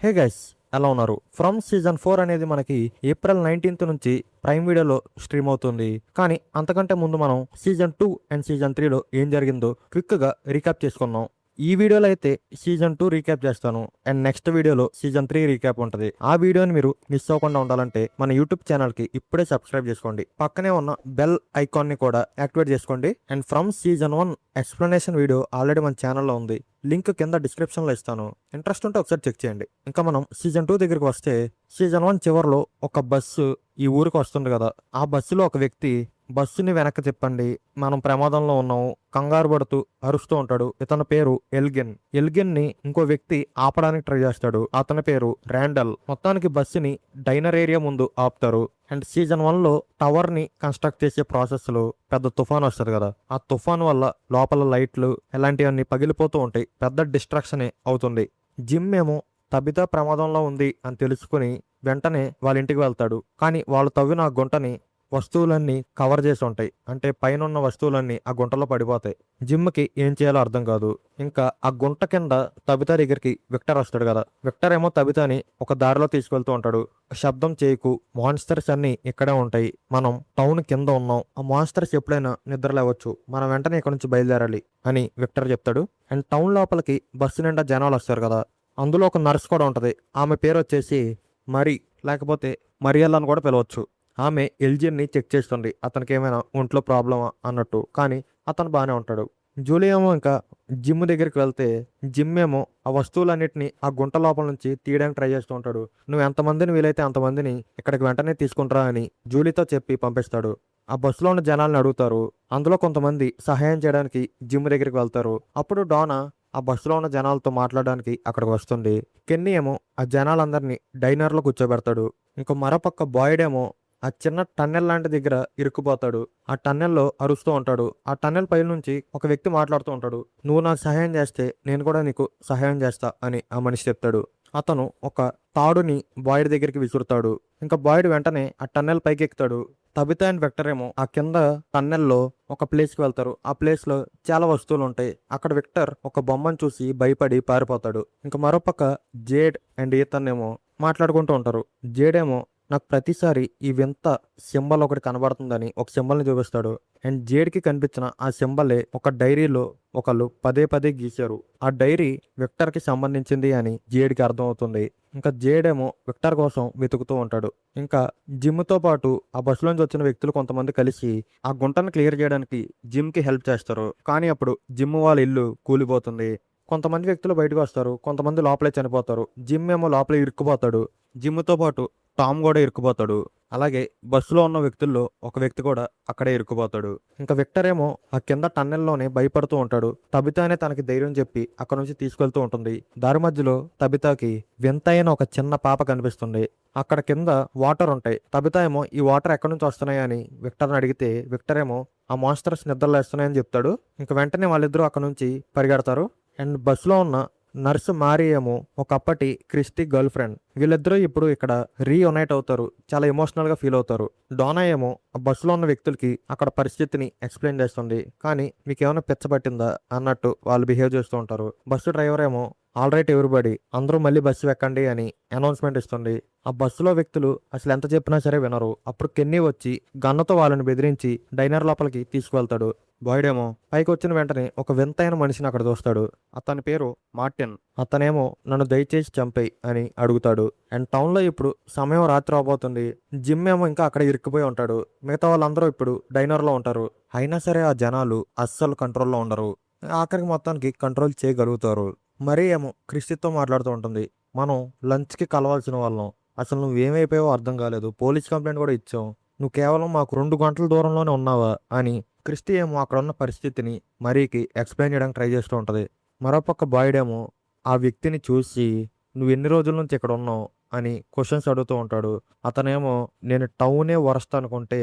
Hey guys, ఎలా ఉన్నారు? From season 4 అనేది మనకి ఏప్రిల్ 19th నుంచి ప్రైమ్ వీడియోలో స్ట్రీమ్ అవుతుంది. కానీ అంతకంటే ముందు మనం సీజన్ 2 అండ్ సీజన్ 3లో ఏం జరిగిందో క్విక్గా రీక్యాప్ చేసుకున్నాం. ఈ వీడియోలో అయితే సీజన్ 2 రీక్యాప్ చేస్తాను అండ్ నెక్స్ట్ వీడియోలో సీజన్ 3 రీక్యాప్ ఉంటుంది. ఆ వీడియోని మీరు మిస్ అవ్వకుండా ఉండాలంటే మన యూట్యూబ్ ఛానల్కి ఇప్పుడే సబ్స్క్రైబ్ చేసుకోండి. పక్కనే ఉన్న బెల్ ఐకాన్ని కూడా యాక్టివేట్ చేసుకోండి. And from season 1 explanation video already మన ఛానల్లో ఉంది. లింక్ కింద డిస్క్రిప్షన్లో ఇస్తాను. ఇంట్రెస్ట్ ఉంటే ఒకసారి చెక్ చేయండి. ఇంకా మనం సీజన్ 2 దగ్గరికి వస్తే సీజన్ 1 చివరిలో ఒక బస్సు ఈ ఊరికి వస్తుంది కదా. ఆ బస్సులో ఒక వ్యక్తి బస్సుని వెనక్కి తిప్పండి, మనం ప్రమాదంలో ఉన్నాము, కంగారు పడుతూ అరుస్తూ ఉంటాడు. ఇతని పేరు ఎల్గిన్ ని ఇంకో వ్యక్తి ఆపడానికి ట్రై చేస్తాడు. అతని పేరు ర్యాండల్. మొత్తానికి బస్సుని డైనర్ ఏరియా ముందు ఆపుతారు. అండ్ సీజన్ 1లో టవర్ ని కన్స్ట్రక్ట్ చేసే ప్రాసెస్ లో పెద్ద తుఫాన్ వస్తుంది కదా. ఆ తుఫాన్ వల్ల లోపల లైట్లు ఇలాంటివన్నీ పగిలిపోతూ ఉంటాయి. పెద్ద డిస్ట్రాక్షన్ అవుతుంది. జిమ్ ఏమో తబితా ప్రమాదంలో ఉంది అని తెలుసుకుని వెంటనే వాళ్ళ ఇంటికి వెళ్తాడు. కానీ వాళ్ళు తవ్విన ఆ గుంటని వస్తువులన్నీ కవర్ చేసి ఉంటాయి. అంటే పైన ఉన్న వస్తువులన్నీ ఆ గుంటలో పడిపోతాయి. జిమ్కి ఏం చేయాలో అర్థం కాదు. ఇంకా ఆ గుంట కింద తబితా దగ్గరికి విక్టర్ వస్తాడు కదా. విక్టర్ ఏమో తబితాని ఒక దారిలో తీసుకెళ్తూ ఉంటాడు. శబ్దం చేయకు, మాన్స్టర్స్ అన్ని ఇక్కడే ఉంటాయి, మనం టౌన్ కింద ఉన్నాం, ఆ మాన్స్టర్స్ ఎప్పుడైనా నిద్ర లేవచ్చు, మనం వెంటనే ఇక్కడ నుంచి బయలుదేరాలి అని విక్టర్ చెప్తాడు. అండ్ టౌన్ లోపలికి బస్సు నిండా జనాలు వస్తారు కదా. అందులో ఒక నర్స్ కూడా ఉంటది. ఆమె పేరు వచ్చేసి మరి, లేకపోతే మరియల్ అని కూడా పిలవచ్చు. ఆమె ఎల్జిన్ని చెక్ చేస్తుంది, అతనికి ఏమైనా ఒంట్లో ప్రాబ్లమా అన్నట్టు. కానీ అతను బాగానే ఉంటాడు. జూలీ ఏమో ఇంకా జిమ్ దగ్గరికి వెళ్తే జిమ్ ఏమో ఆ వస్తువులన్నిటిని ఆ గుంట లోపల నుంచి తీయడానికి ట్రై చేస్తూ ఉంటాడు. నువ్వు ఎంతమందిని వీలైతే అంతమందిని ఇక్కడికి వెంటనే తీసుకుంటారా అని జూలీతో చెప్పి పంపిస్తాడు. ఆ బస్సులో ఉన్న జనాల్ని అడుగుతారు. అందులో కొంతమంది సహాయం చేయడానికి జిమ్ దగ్గరికి వెళ్తారు. అప్పుడు డానా ఆ బస్సులో ఉన్న జనాలతో మాట్లాడడానికి అక్కడికి వస్తుంది. కెన్నీ ఏమో ఆ జనాలందరినీ డైనర్లో కూర్చోబెడతాడు. ఇంకో మరోపక్క బాయిడ్ ఏమో ఆ చిన్న టన్నెల్ లాంటి దగ్గర ఇరుక్కుపోతాడు. ఆ టన్నెల్లో అరుస్తూ ఉంటాడు. ఆ టన్నెల్ పై నుంచి ఒక వ్యక్తి మాట్లాడుతూ ఉంటాడు. నువ్వు నాకు సహాయం చేస్తే నేను కూడా నీకు సహాయం చేస్తా అని ఆ మనిషి చెప్తాడు. అతను ఒక తాడుని బాయిడ్ దగ్గరికి విసురుతాడు. ఇంకా బాయిడ్ వెంటనే ఆ టన్నెల్ పైకి ఎక్కుతాడు. తబితా అండ్ విక్టర్ ఏమో ఆ కింద టన్నెల్లో ఒక ప్లేస్కి వెళ్తారు. ఆ ప్లేస్ లో చాలా వస్తువులు ఉంటాయి. అక్కడ విక్టర్ ఒక బొమ్మను చూసి భయపడి పారిపోతాడు. ఇంకా మరోపక్క జేడ్ అండ్ ఈతన్ ఏమో మాట్లాడుకుంటూ ఉంటారు. జేడ్ ఏమో నాకు ప్రతిసారి ఈ వింత సింబల్ ఒకటి కనబడుతుందని ఒక సింబల్ని చూపిస్తాడు. అండ్ జేడ్కి కనిపించిన ఆ సింబలే ఒక డైరీలో ఒకళ్ళు పదే పదే గీశారు. ఆ డైరీ విక్టర్కి సంబంధించింది అని జేడ్కి అర్థమవుతుంది. ఇంకా జేడేమో విక్టర్ కోసం వెతుకుతూ ఉంటాడు. ఇంకా జిమ్తో పాటు ఆ బస్సులోంచి వచ్చిన వ్యక్తులు కొంతమంది కలిసి ఆ గుంటను క్లియర్ చేయడానికి జిమ్కి హెల్ప్ చేస్తారు. కానీ అప్పుడు జిమ్ వాళ్ళ ఇల్లు కూలిపోతుంది. కొంతమంది వ్యక్తులు బయటకు వస్తారు, కొంతమంది లోపలే చనిపోతారు. జిమ్ ఏమో లోపలే ఇరుక్కుపోతాడు. జిమ్తో పాటు టామ్ కూడా ఇరుక్కుపోతాడు. అలాగే బస్సులో ఉన్న వ్యక్తుల్లో ఒక వ్యక్తి కూడా అక్కడే ఇరుక్కుపోతాడు. ఇంకా విక్టర్ ఏమో ఆ కింద టన్నెల్లోనే భయపడుతూ ఉంటాడు. తబితానే తనకి ధైర్యం చెప్పి అక్కడ నుంచి తీసుకెళ్తూ ఉంటుంది. దారి మధ్యలో తబితాకి వింతైన ఒక చిన్న పాప కనిపిస్తుంది. అక్కడ కింద వాటర్ ఉంటాయి. తబితా ఏమో ఈ వాటర్ ఎక్కడి నుంచి వస్తున్నాయని విక్టర్ని అడిగితే విక్టర్ ఏమో ఆ మాన్స్టర్స్ నిద్రలేస్తున్నాయని చెప్తాడు. ఇంకా వెంటనే వాళ్ళిద్దరూ అక్కడ నుంచి పరిగెడతారు. అండ్ బస్సులో ఉన్న నర్సు మారి ఏమో ఒకప్పటి క్రిస్టి గర్ల్ ఫ్రెండ్. వీళ్ళిద్దరూ ఇప్పుడు ఇక్కడ రీయునైట్ అవుతారు. చాలా ఎమోషనల్ గా ఫీల్ అవుతారు. డోనా ఏమో ఆ బస్సులో ఉన్న వ్యక్తులకి అక్కడ పరిస్థితిని ఎక్స్ప్లెయిన్ చేస్తుంది. కానీ మీకేమైనా పిచ్చబట్టిందా అన్నట్టు వాళ్ళు బిహేవ్ చేస్తూ ఉంటారు. బస్సు డ్రైవర్ ఏమో ఆల్ రైట్ ఎవ్రీబడి, అందరూ మళ్ళీ బస్సు ఎక్కండి అని అనౌన్స్మెంట్ ఇస్తుంది. ఆ బస్సులో వ్యక్తులు అసలు ఎంత చెప్పినా సరే వినరు. అప్పుడు కెన్నీ వచ్చి గన్నతో వాళ్ళని బెదిరించి డైనర్ లోపలికి తీసుకువెళ్తాడు. బాయిడ్ ఏమో పైకి వచ్చిన వెంటనే ఒక వింతైన మనిషిని అక్కడ చూస్తాడు. అతని పేరు మార్టిన్. అతనేమో నన్ను దయచేసి చంపేయి అని అడుగుతాడు. అండ్ టౌన్లో ఇప్పుడు సమయం రాత్రి అవబోతుంది. జిమ్ ఏమో ఇంకా అక్కడ ఇరుక్కుపోయి ఉంటాడు. మిగతా వాళ్ళందరూ ఇప్పుడు డైనర్లో ఉంటారు. అయినా సరే ఆ జనాలు అస్సలు కంట్రోల్లో ఉండరు. ఆఖరికి మొత్తానికి కంట్రోల్ చేయగలుగుతారు. మరీ ఏమో క్రిస్టితో మాట్లాడుతూ ఉంటుంది. మనం లంచ్కి కలవాల్సిన వాళ్ళం, అసలు నువ్వేమైపోయావో అర్థం కాలేదు, పోలీస్ కంప్లైంట్ కూడా ఇచ్చాం, నువ్వు కేవలం మాకు 2 గంటల దూరంలోనే ఉన్నావా అని క్రిస్టి ఏమో అక్కడ ఉన్న పరిస్థితిని మరీకి ఎక్స్ప్లెయిన్ చేయడానికి ట్రై చేస్తూ ఉంటుంది. మరోపక్క బాయిడ్ ఏమో ఆ వ్యక్తిని చూసి నువ్వు ఎన్ని రోజుల నుంచి ఇక్కడ ఉన్నావు అని క్వశ్చన్స్ అడుగుతూ ఉంటాడు. అతనేమో నేను టౌనే వరస్ట్ అనుకుంటే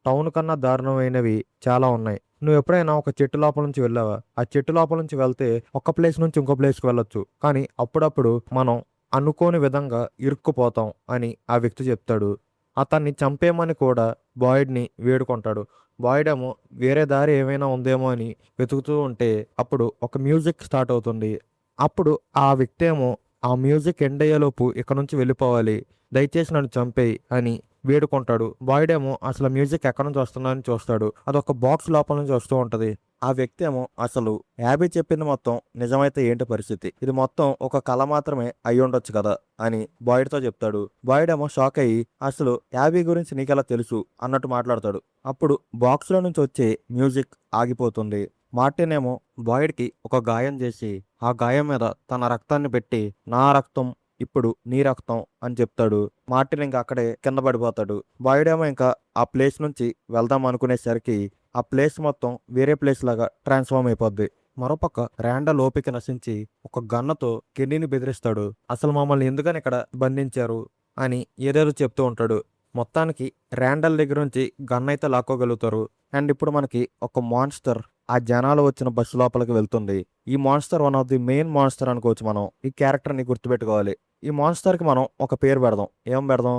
టౌన్ కన్నా దారుణమైనవి చాలా ఉన్నాయి. నువ్వు ఎప్పుడైనా ఒక చెట్టు లోపల నుంచి వెళ్ళావా? ఆ చెట్టు లోపల నుంచి వెళ్తే ఒక ప్లేస్ నుంచి ఇంకో ప్లేస్కి వెళ్ళొచ్చు, కానీ అప్పుడప్పుడు మనం అనుకోని విధంగా ఇరుక్కుపోతాం అని ఆ వ్యక్తి చెప్తాడు. అతన్ని చంపేమని కూడా బాయిడ్ని వేడుకుంటాడు. బాయిడ్ ఏమో వేరే దారి ఏమైనా ఉందేమో అని వెతుకుతూ ఉంటే అప్పుడు ఒక మ్యూజిక్ స్టార్ట్ అవుతుంది. అప్పుడు ఆ వ్యక్తి ఏమో ఆ మ్యూజిక్ ఎండ్ అయ్యేలోపు ఇక్కడ నుంచి వెళ్ళిపోవాలి, దయచేసి నన్ను చంపేయి అని వేడుకుంటాడు. బాయిడ్ ఏమో అసలు మ్యూజిక్ ఎక్కడి నుంచి వస్తుందని చూస్తాడు. అదొక బాక్స్ లోపల నుంచి వస్తూ ఉంటది. ఆ వ్యక్తి ఏమో అసలు యాబీ చెప్పింది మొత్తం నిజమైతే ఏంటి పరిస్థితి, ఇది మొత్తం ఒక కళ మాత్రమే అయి ఉండొచ్చు కదా అని బాయిడ్తో చెప్తాడు. బాయిడ్ ఏమో షాక్ అయ్యి అసలు యాబీ గురించి నీకెలా తెలుసు అన్నట్టు మాట్లాడతాడు. అప్పుడు బాక్స్ లో నుంచి వచ్చే మ్యూజిక్ ఆగిపోతుంది. మార్టిన్ ఏమో బాయిడ్కి ఒక గాయం చేసి ఆ గాయం మీద తన రక్తాన్ని పెట్టి నా రక్తం ఇప్పుడు నీ రక్తం అని చెప్తాడు. మార్టిన్ ఇంకా అక్కడే కింద పడిపోతాడు. బాయిడ్ ఏమో ఇంకా ఆ ప్లేస్ నుంచి వెళ్దాం అనుకునేసరికి ఆ ప్లేస్ మొత్తం వేరే ప్లేస్ లాగా ట్రాన్స్ఫార్మ్ అయిపోద్ది. మరోపక్క ర్యాండల్ ఓపిక నశించి ఒక గన్నతో కెన్నీని బెదిరిస్తాడు. అసలు మమ్మల్ని ఎందుకని ఇక్కడ బంధించారు అని ఏదేదో చెప్తూ ఉంటాడు. మొత్తానికి ర్యాండల్ దగ్గర నుంచి గన్ అయితే లాక్కోగలుగుతారు. అండ్ ఇప్పుడు మనకి ఒక మాన్స్టర్ ఆ జనాలు వచ్చిన బస్సు లోపలికి వెళ్తుంది. ఈ monster one of the main monster అనుకోవచ్చు. మనం ఈ క్యారెక్టర్ని గుర్తుపెట్టుకోవాలి. ఈ మాన్స్టర్కి మనం ఒక పేరు పెడదాం. ఏం పెడదాం?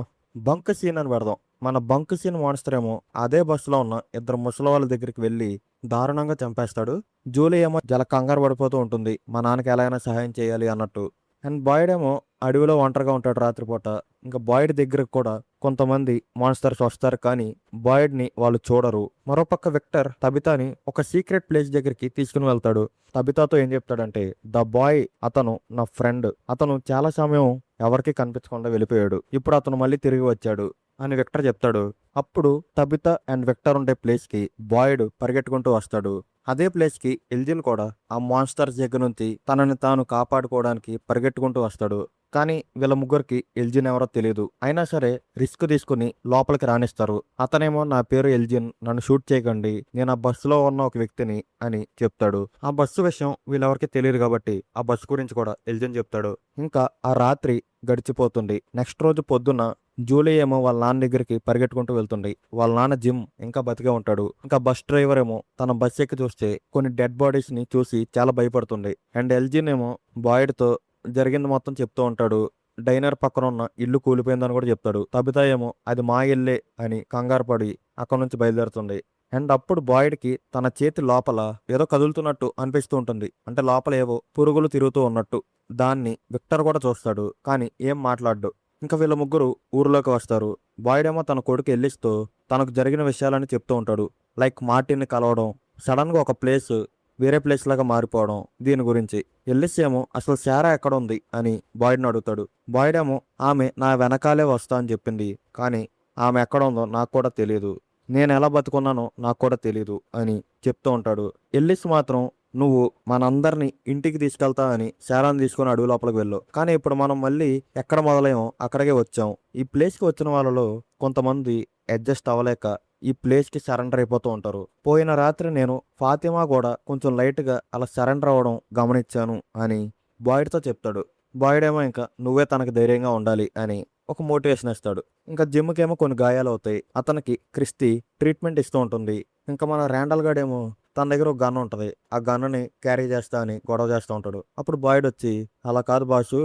బంక్ సీన్ అని పెడదాం. మన బంక్ సీన్ మాన్స్టర్ ఏమో అదే బస్సులో ఉన్న ఇద్దరు ముసలి వాళ్ళ దగ్గరికి వెళ్ళి దారుణంగా చంపేస్తాడు. జూలీ ఏమో జల కంగారు పడిపోతూ ఉంటుంది, మా నాన్నకి ఎలా అయినా సహాయం చేయాలి అన్నట్టు. అండ్ బాయిడ్ ఏమో అడవిలో ఒంటరిగా ఉంటాడు రాత్రిపూట. ఇంకా బాయిడ్ దగ్గరకు కూడా కొంతమంది మాన్స్టర్స్ వస్తారు, కానీ బాయిడ్ ని వాళ్ళు చూడరు. మరోపక్క విక్టర్ తబితాని ఒక సీక్రెట్ ప్లేస్ దగ్గరికి తీసుకుని వెళ్తాడు. తబితాతో ఏం చెప్తాడంటే, ద బాయ్ అతను నా ఫ్రెండ్, అతను చాలా సమయం ఎవరికి కనిపించకుండా వెళ్ళిపోయాడు, ఇప్పుడు అతను మళ్ళీ తిరిగి వచ్చాడు అని విక్టర్ చెప్తాడు. అప్పుడు తబితా అండ్ విక్టర్ ఉండే ప్లేస్ కి బాయిడ్ పరిగెట్టుకుంటూ వస్తాడు. అదే ప్లేస్ కి ఎల్జిన్ కూడా ఆ మాన్స్టర్స్ దగ్గర నుంచి తనని తాను కాపాడుకోవడానికి పరిగెట్టుకుంటూ వస్తాడు. కానీ వీళ్ళ ముగ్గురికి ఎల్జిన్ ఎవరో తెలియదు. అయినా సరే రిస్క్ తీసుకుని లోపలికి రాణిస్తారు. అతనేమో నా పేరు ఎల్జిన్, నన్ను షూట్ చేయకండి, నేను ఆ బస్సులో ఉన్న ఒక వ్యక్తిని అని చెప్తాడు. ఆ బస్సు విషయం వీళ్ళెవరికి తెలియదు కాబట్టి ఆ బస్సు గురించి కూడా ఎల్జిన్ చెప్తాడు. ఇంకా ఆ రాత్రి గడిచిపోతుంది. నెక్స్ట్ రోజు పొద్దున్న జూలీ ఏమో వాళ్ళ నాన్న దగ్గరికి పరిగెట్టుకుంటూ వెళ్తుంది. వాళ్ళ నాన్న జిమ్ ఇంకా బతికే ఉంటాడు. ఇంకా బస్ డ్రైవర్ ఏమో తన బస్ ఎక్కి చూస్తే కొన్ని డెడ్ బాడీస్ ని చూసి చాలా భయపడుతుంది. అండ్ ఎల్జిన్ ఏమో బాయిడ్ తో జరిగింది మొత్తం చెప్తూ ఉంటాడు. డైనర్ పక్కన ఉన్న ఇల్లు కూలిపోయిందని కూడా చెప్తాడు. తబితా ఏమో అది మా ఇల్లే అని కంగారు పడి అక్కడ నుంచి బయలుదేరుతుంది. అండ్ అప్పుడు బాయిడ్కి తన చేతి లోపల ఏదో కదులుతున్నట్టు అనిపిస్తూ ఉంటుంది. అంటే లోపల ఏవో పురుగులు తిరుగుతూ ఉన్నట్టు. దాన్ని విక్టర్ కూడా చూస్తాడు, కానీ ఏం మాట్లాడు. ఇంకా వీళ్ళ ముగ్గురు ఊర్లోకి వస్తారు. బాయిడ్ ఏమో తన కొడుకు ఎల్లిస్తూ తనకు జరిగిన విషయాలని చెప్తూ ఉంటాడు. లైక్ మార్టిన్ని కలవడం, సడన్ గా ఒక ప్లేస్ వేరే ప్లేస్ లాగా మారిపోవడం, దీని గురించి. ఎల్లిస్ ఏమో అసలు శారా ఎక్కడ ఉంది అని బాయిడ్ని అడుగుతాడు. బాయిడ్ ఏమో ఆమె నా వెనకాలే వస్తా అని చెప్పింది, కానీ ఆమె ఎక్కడ ఉందో నాకు కూడా తెలియదు, నేను ఎలా బతుకున్నానో నాకు కూడా తెలియదు అని చెప్తూ ఉంటాడు. ఎల్లిస్ మాత్రం నువ్వు మనందరినీ ఇంటికి తీసుకెళ్తా అని శారాన్ని తీసుకుని అడవి లోపలికి వెళ్ళు, కానీ ఇప్పుడు మనం మళ్ళీ ఎక్కడ మొదలయ్యాం అక్కడికే వచ్చాం. ఈ ప్లేస్కి వచ్చిన వాళ్ళలో కొంతమంది అడ్జస్ట్ అవ్వలేక ఈ ప్లేస్కి సరెండర్ అయిపోతూ ఉంటారు. పోయిన రాత్రి నేను ఫాతిమా కూడా కొంచెం లైట్గా అలా సరెండర్ అవ్వడం గమనించాను అని బాయిడ్తో చెప్తాడు. బాయిడ్ ఏమో ఇంకా నువ్వే తనకు ధైర్యంగా ఉండాలి అని ఒక మోటివేషన్ ఇస్తాడు. ఇంకా జిమ్కి ఏమో కొన్ని గాయాలు అవుతాయి. అతనికి క్రిస్టి ట్రీట్మెంట్ ఇస్తూ ఉంటుంది. ఇంకా మన ర్యాండల్ గాడేమో తన దగ్గర ఒక గన్ ఉంటుంది, ఆ గన్నుని క్యారీ చేస్తా అని గొడవ చేస్తూ ఉంటాడు. అప్పుడు బాయిడ్ వచ్చి, అలా కాదు బాసు,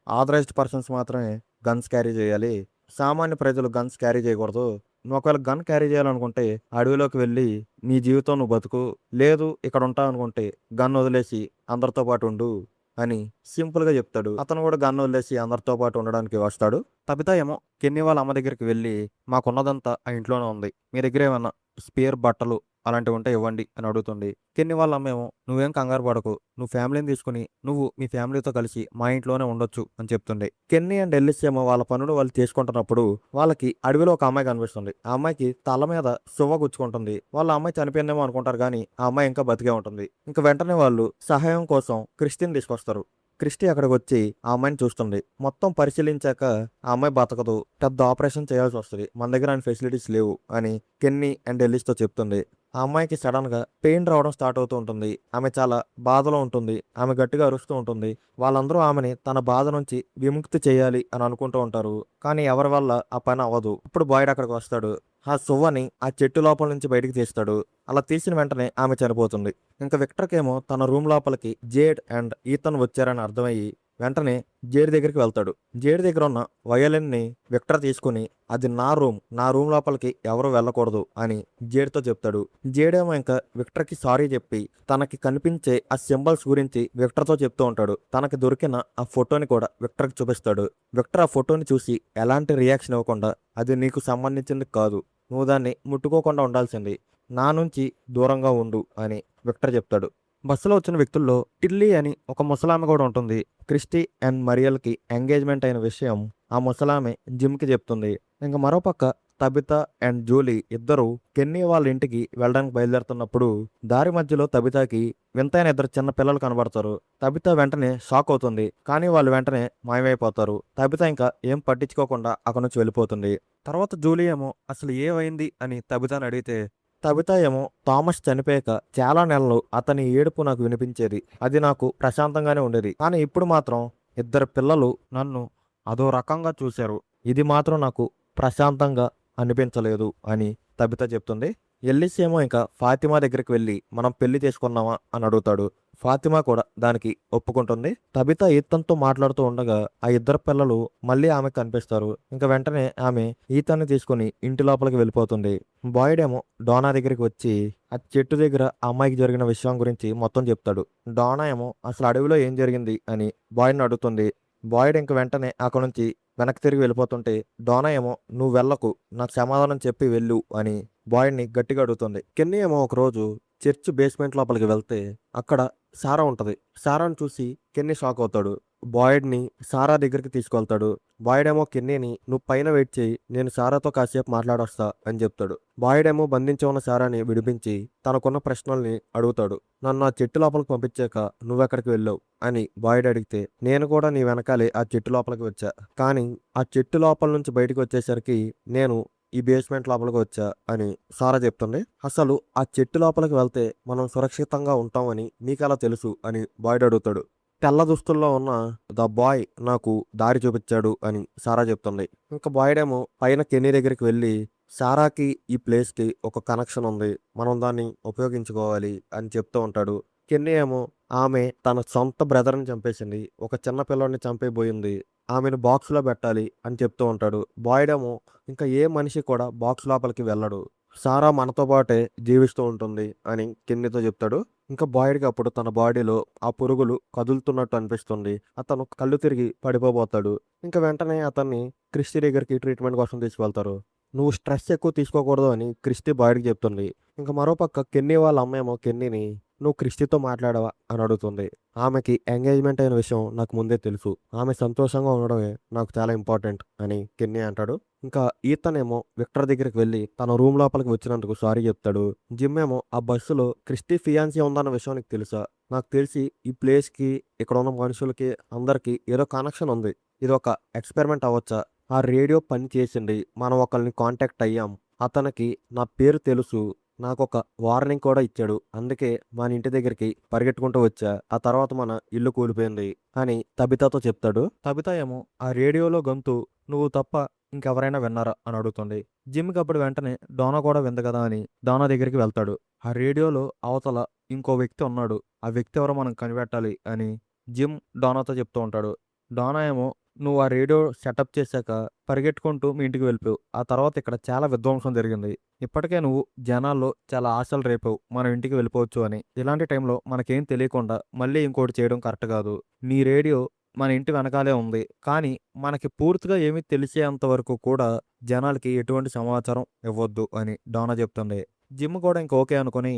ఆథరైజ్డ్ పర్సన్స్ మాత్రమే గన్స్ క్యారీ చేయాలి, సామాన్య ప్రజలు గన్స్ క్యారీ చేయకూడదు. నువ్వు ఒకవేళ గన్ క్యారీ చేయాలనుకుంటే అడవిలోకి వెళ్ళి నీ జీవితం నువ్వు బతుకు, లేదు ఇక్కడ ఉంటావు అనుకుంటే గన్ వదిలేసి అందరితో పాటు ఉండు అని సింపుల్ గా చెప్తాడు. అతను కూడా గన్ను వదిలేసి అందరితో పాటు ఉండడానికి వస్తాడు. తబితా ఏమో కెన్నీ వాళ్ళ అమ్మ దగ్గరికి వెళ్ళి, మాకున్నదంతా ఆ ఇంట్లోనే ఉంది, మీ దగ్గర ఏమన్నా స్పేర్ బట్టలు అలాంటివి ఉంటే ఇవ్వండి అని అడుగుతుంది. కెన్నీ వాళ్ళ అమ్మేమో నువ్వేం కంగారు పడకు, నువ్వు ఫ్యామిలీని తీసుకుని నువ్వు మీ ఫ్యామిలీతో కలిసి మా ఇంట్లోనే ఉండొచ్చు అని చెప్తుంది. కెన్నీ అండ్ ఎల్లిస్ ఏమో వాళ్ళ పనులు వాళ్ళు చేసుకుంటున్నప్పుడు వాళ్ళకి అడవిలో ఒక అమ్మాయి కనిపిస్తుంది. ఆ అమ్మాయికి తల మీద సువ్వ గుచ్చుకుంటుంది. వాళ్ళ అమ్మాయి చనిపోయిందేమో అనుకుంటారు, కానీ ఆ అమ్మాయి ఇంకా బతికే ఉంటుంది. ఇంకా వెంటనే వాళ్ళు సహాయం కోసం క్రిస్టిని తీసుకొస్తారు. క్రిస్టి అక్కడికి వచ్చి ఆ అమ్మాయిని చూస్తుంది. మొత్తం పరిశీలించాక ఆ అమ్మాయి బతకదు, పెద్ద ఆపరేషన్ చేయాల్సి వస్తుంది, మన దగ్గర ఆయన ఫెసిలిటీస్ లేవు అని కెన్నీ అండ్ ఎల్లిస్తో చెప్తుంది. ఆ అమ్మాయికి సడన్ గా పెయిన్ రావడం స్టార్ట్ అవుతూ ఉంటుంది. ఆమె చాలా బాధలో ఉంటుంది. ఆమె గట్టిగా అరుస్తూ ఉంటుంది. వాళ్ళందరూ ఆమెని తన బాధ నుంచి విముక్తి చేయాలి అని అనుకుంటూ ఉంటారు, కానీ ఎవరి వల్ల ఆ పని అవ్వదు. ఇప్పుడు బాయిడ్ అక్కడికి వస్తాడు. ఆ సువ్వని ఆ చెట్టు లోపల నుంచి బయటికి తీస్తాడు. అలా తీసిన వెంటనే ఆమె చనిపోతుంది. ఇంకా విక్టర్కేమో తన రూమ్ లోపలికి జేడ్ అండ్ ఈతన్ వచ్చారని అర్థమయ్యి వెంటనే జేడి దగ్గరికి వెళ్తాడు. జేడి దగ్గర ఉన్న వయలిన్ని విక్టర్ తీసుకుని అది నా రూమ్ లోపలికి ఎవరు వెళ్ళకూడదు అని జేడితో చెప్తాడు. జేడేమో ఇంకా విక్టర్కి సారీ చెప్పి తనకి కనిపించే ఆ సింబల్స్ గురించి విక్టర్తో చెప్తూ ఉంటాడు. తనకి దొరికిన ఆ ఫోటోని కూడా విక్టర్కి చూపిస్తాడు. విక్టర్ ఆ ఫోటోని చూసి ఎలాంటి రియాక్షన్ ఇవ్వకుండా అది నీకు సంబంధించింది కాదు, నువ్వు దాన్ని ముట్టుకోకుండా ఉండాల్సింది, నా నుంచి దూరంగా ఉండు అని విక్టర్ చెప్తాడు. బస్సులో వచ్చిన వ్యక్తుల్లో టిల్లీ అని ఒక ముసలామె కూడా ఉంటుంది. క్రిస్టీ అండ్ మరియల్కి ఎంగేజ్మెంట్ అయిన విషయం ఆ ముసలామె జిమ్కి చెప్తుంది. ఇంకా మరోపక్క తబిత అండ్ జూలీ ఇద్దరు కెన్నీ వాళ్ళ ఇంటికి వెళ్ళడానికి బయలుదేరుతున్నప్పుడు దారి మధ్యలో తబితకి వింతైన ఇద్దరు చిన్న పిల్లలు కనబడతారు. తబిత వెంటనే షాక్ అవుతుంది, కానీ వాళ్ళు వెంటనే మాయమైపోతారు. తబిత ఇంకా ఏం పట్టించుకోకుండా అక్కడి నుంచి వెళ్ళిపోతుంది. తర్వాత జూలీ ఏమో అసలు ఏమైంది అని తబితని అడిగితే తబిత ఏమో థామస్ చనిపోయాక చాలా నెలలు అతని ఏడుపు నాకు వినిపించేది, అది నాకు ప్రశాంతంగానే ఉండేది, కానీ ఇప్పుడు మాత్రం ఇద్దరు పిల్లలు నన్ను అదో రకంగా చూశారు, ఇది మాత్రం నాకు ప్రశాంతంగా అనిపించలేదు అని తబిత చెప్తుంది. ఎల్లిస్ ఏమో ఇంకా ఫాతిమా దగ్గరికి వెళ్ళి మనం పెళ్లి చేసుకున్నామా అని అడుగుతాడు. ఫాతిమా కూడా దానికి ఒప్పుకుంటుంది. తబిత ఈతన్తో మాట్లాడుతూ ఉండగా ఆ ఇద్దరు పిల్లలు మళ్ళీ ఆమెకు కనిపిస్తారు. ఇంకా వెంటనే ఆమె ఈతన్ని తీసుకుని ఇంటి లోపలికి వెళ్ళిపోతుంది. బాయిడ్ ఏమో డోనా దగ్గరికి వచ్చి ఆ చెట్టు దగ్గర ఆ అమ్మాయికి జరిగిన విషయం గురించి మొత్తం చెప్తాడు. డోనా ఏమో అసలు అడవిలో ఏం జరిగింది అని బాయిడ్ని అడుగుతుంది. బాయిడ్ ఇంక వెంటనే అక్కడ నుంచి వెనక్కి తిరిగి వెళ్ళిపోతుంటే డోనా ఏమో నువ్వు వెళ్ళకు, నాకు సమాధానం చెప్పి వెళ్ళు అని బాయిడ్ని గట్టిగా అడుగుతుంది. కెన్నీ ఏమో ఒకరోజు చర్చ్ బేస్మెంట్ లోపలికి వెళ్తే అక్కడ సారా ఉంటుంది. సారాను చూసి కెన్నీ షాక్ అవుతాడు. బాయిడ్ని సారా దగ్గరికి తీసుకెళ్తాడు. బాయిడ్ ఏమో కెన్నీని నువ్వు పైన వెయిట్ చేయి, నేను సారాతో కాసేపు మాట్లాడొస్తా అని చెప్తాడు. బాయిడ్ ఏమో బంధించి ఉన్న సారాని విడిపించి తనకున్న ప్రశ్నల్ని అడుగుతాడు. నన్ను ఆ చెట్టు లోపలికి పంపించాక నువ్వెక్కడికి వెళ్ళావు అని బాయిడ్ అడిగితే నేను కూడా నీ వెనకాలే ఆ చెట్టు లోపలికి వచ్చా, కానీ ఆ చెట్టు లోపల నుంచి బయటకు వచ్చేసరికి నేను ఈ బేస్మెంట్ లోపలికి వచ్చా అని సారా చెప్తుంది. అసలు ఆ చెట్టు లోపలికి వెళ్తే మనం సురక్షితంగా ఉంటామని నీకలా తెలుసు అని బాయిడ్ అడుగుతాడు. తెల్ల దుస్తుల్లో ఉన్న ద బాయ్ నాకు దారి చూపించాడు అని సారా చెప్తుంది. ఇంకా బాయిడ్ ఏమో పైన కెన్నీ దగ్గరికి వెళ్ళి సారాకి ఈ ప్లేస్కి ఒక కనెక్షన్ ఉంది, మనం దాన్ని ఉపయోగించుకోవాలి అని చెప్తూ ఉంటాడు. కెన్నీ ఏమో ఆమె తన సొంత బ్రదర్ని చంపేసింది, ఒక చిన్న పిల్లోడిని చంపేయబోయింది, ఆమెను బాక్స్లో పెట్టాలి అని చెప్తూ ఉంటాడు. బాయిడ్ ఏమో ఇంకా ఏ మనిషి కూడా బాక్స్ లోపలికి వెళ్ళడు, సారా మనతో పాటే జీవిస్తూ ఉంటుంది అని కెన్నీతో చెప్తాడు. ఇంకా బాయిడ్కి అప్పుడు తన బాడీలో ఆ పురుగులు కదులుతున్నట్టు అనిపిస్తుంది. అతను కళ్ళు తిరిగి పడిపోబోతాడు. ఇంకా వెంటనే అతన్ని క్రిస్టీ దగ్గరికి ట్రీట్మెంట్ కోసం తీసుకువెళ్తారు. నువ్వు స్ట్రెస్ ఎక్కువ తీసుకోకూడదు అని క్రిస్టీ బాయిడ్కి చెప్తుంది. ఇంకా మరోపక్క కెన్నీ వాళ్ళ అమ్మేమో కెన్నీని నువ్వు క్రిస్టీతో మాట్లాడవా అని అడుగుతుంది. ఆమెకి ఎంగేజ్మెంట్ అయిన విషయం నాకు ముందే తెలుసు, ఆమె సంతోషంగా ఉండడమే నాకు చాలా ఇంపార్టెంట్ అని కెన్నీ అంటాడు. ఇంకా ఈతనేమో విక్టర్ దగ్గరికి వెళ్ళి తన రూమ్ లోపలికి వచ్చినందుకు సారీ చెప్తాడు. జిమ్ ఏమో ఆ బస్సులో క్రిస్టీ ఫియాన్సీ ఉందన్న విషయం నీకు తెలుసా, నాకు తెలిసి ఈ ప్లేస్కి ఇక్కడ ఉన్న మనుషులకి అందరికీ ఏదో కనెక్షన్ ఉంది, ఇది ఒక ఎక్స్పెరిమెంట్ అవ్వచ్చా, ఆ రేడియో పని చేసింది, మనం ఒకరిని కాంటాక్ట్ అయ్యాం, అతనికి నా పేరు తెలుసు, నాకు ఒక వార్నింగ్ కూడా ఇచ్చాడు, అందుకే మన ఇంటి దగ్గరికి పరిగెట్టుకుంటూ వచ్చా, ఆ తర్వాత మన ఇల్లు కూలిపోయింది అని తబితాతో చెప్తాడు. తబిత ఏమో ఆ రేడియోలో గొంతు నువ్వు తప్ప ఇంకెవరైనా విన్నారా అని అడుగుతుంది. జిమ్కి అప్పుడు వెంటనే డోనా కూడా వింది కదా అని డోనా దగ్గరికి వెళ్తాడు. ఆ రేడియోలో అవతల ఇంకో వ్యక్తి ఉన్నాడు, ఆ వ్యక్తి ఎవరో మనం కనిపెట్టాలి అని జిమ్ డోనాతో చెప్తూ ఉంటాడు. డోనా ఏమో నువ్వు ఆ రేడియో సెటప్ చేశాక పరిగెట్టుకుంటూ మీ ఇంటికి వెళ్ళిపోయావు, ఆ తర్వాత ఇక్కడ చాలా విధ్వంసం జరిగింది, ఇప్పటికే నువ్వు జనాల్లో చాలా ఆశలు రేపావు మనం ఇంటికి వెళ్ళిపోవచ్చు అని, ఇలాంటి టైంలో మనకేం తెలియకుండా మళ్ళీ ఇంకోటి చేయడం కరెక్ట్ కాదు, నీ రేడియో మన ఇంటి వెనకాలే ఉంది, కానీ మనకి పూర్తిగా ఏమీ తెలిసేంత వరకు కూడా జనాలకి ఎటువంటి సమాచారం ఇవ్వద్దు అని డోనా చెప్తుంది. జిమ్ కూడా ఇంక ఓకే అనుకుని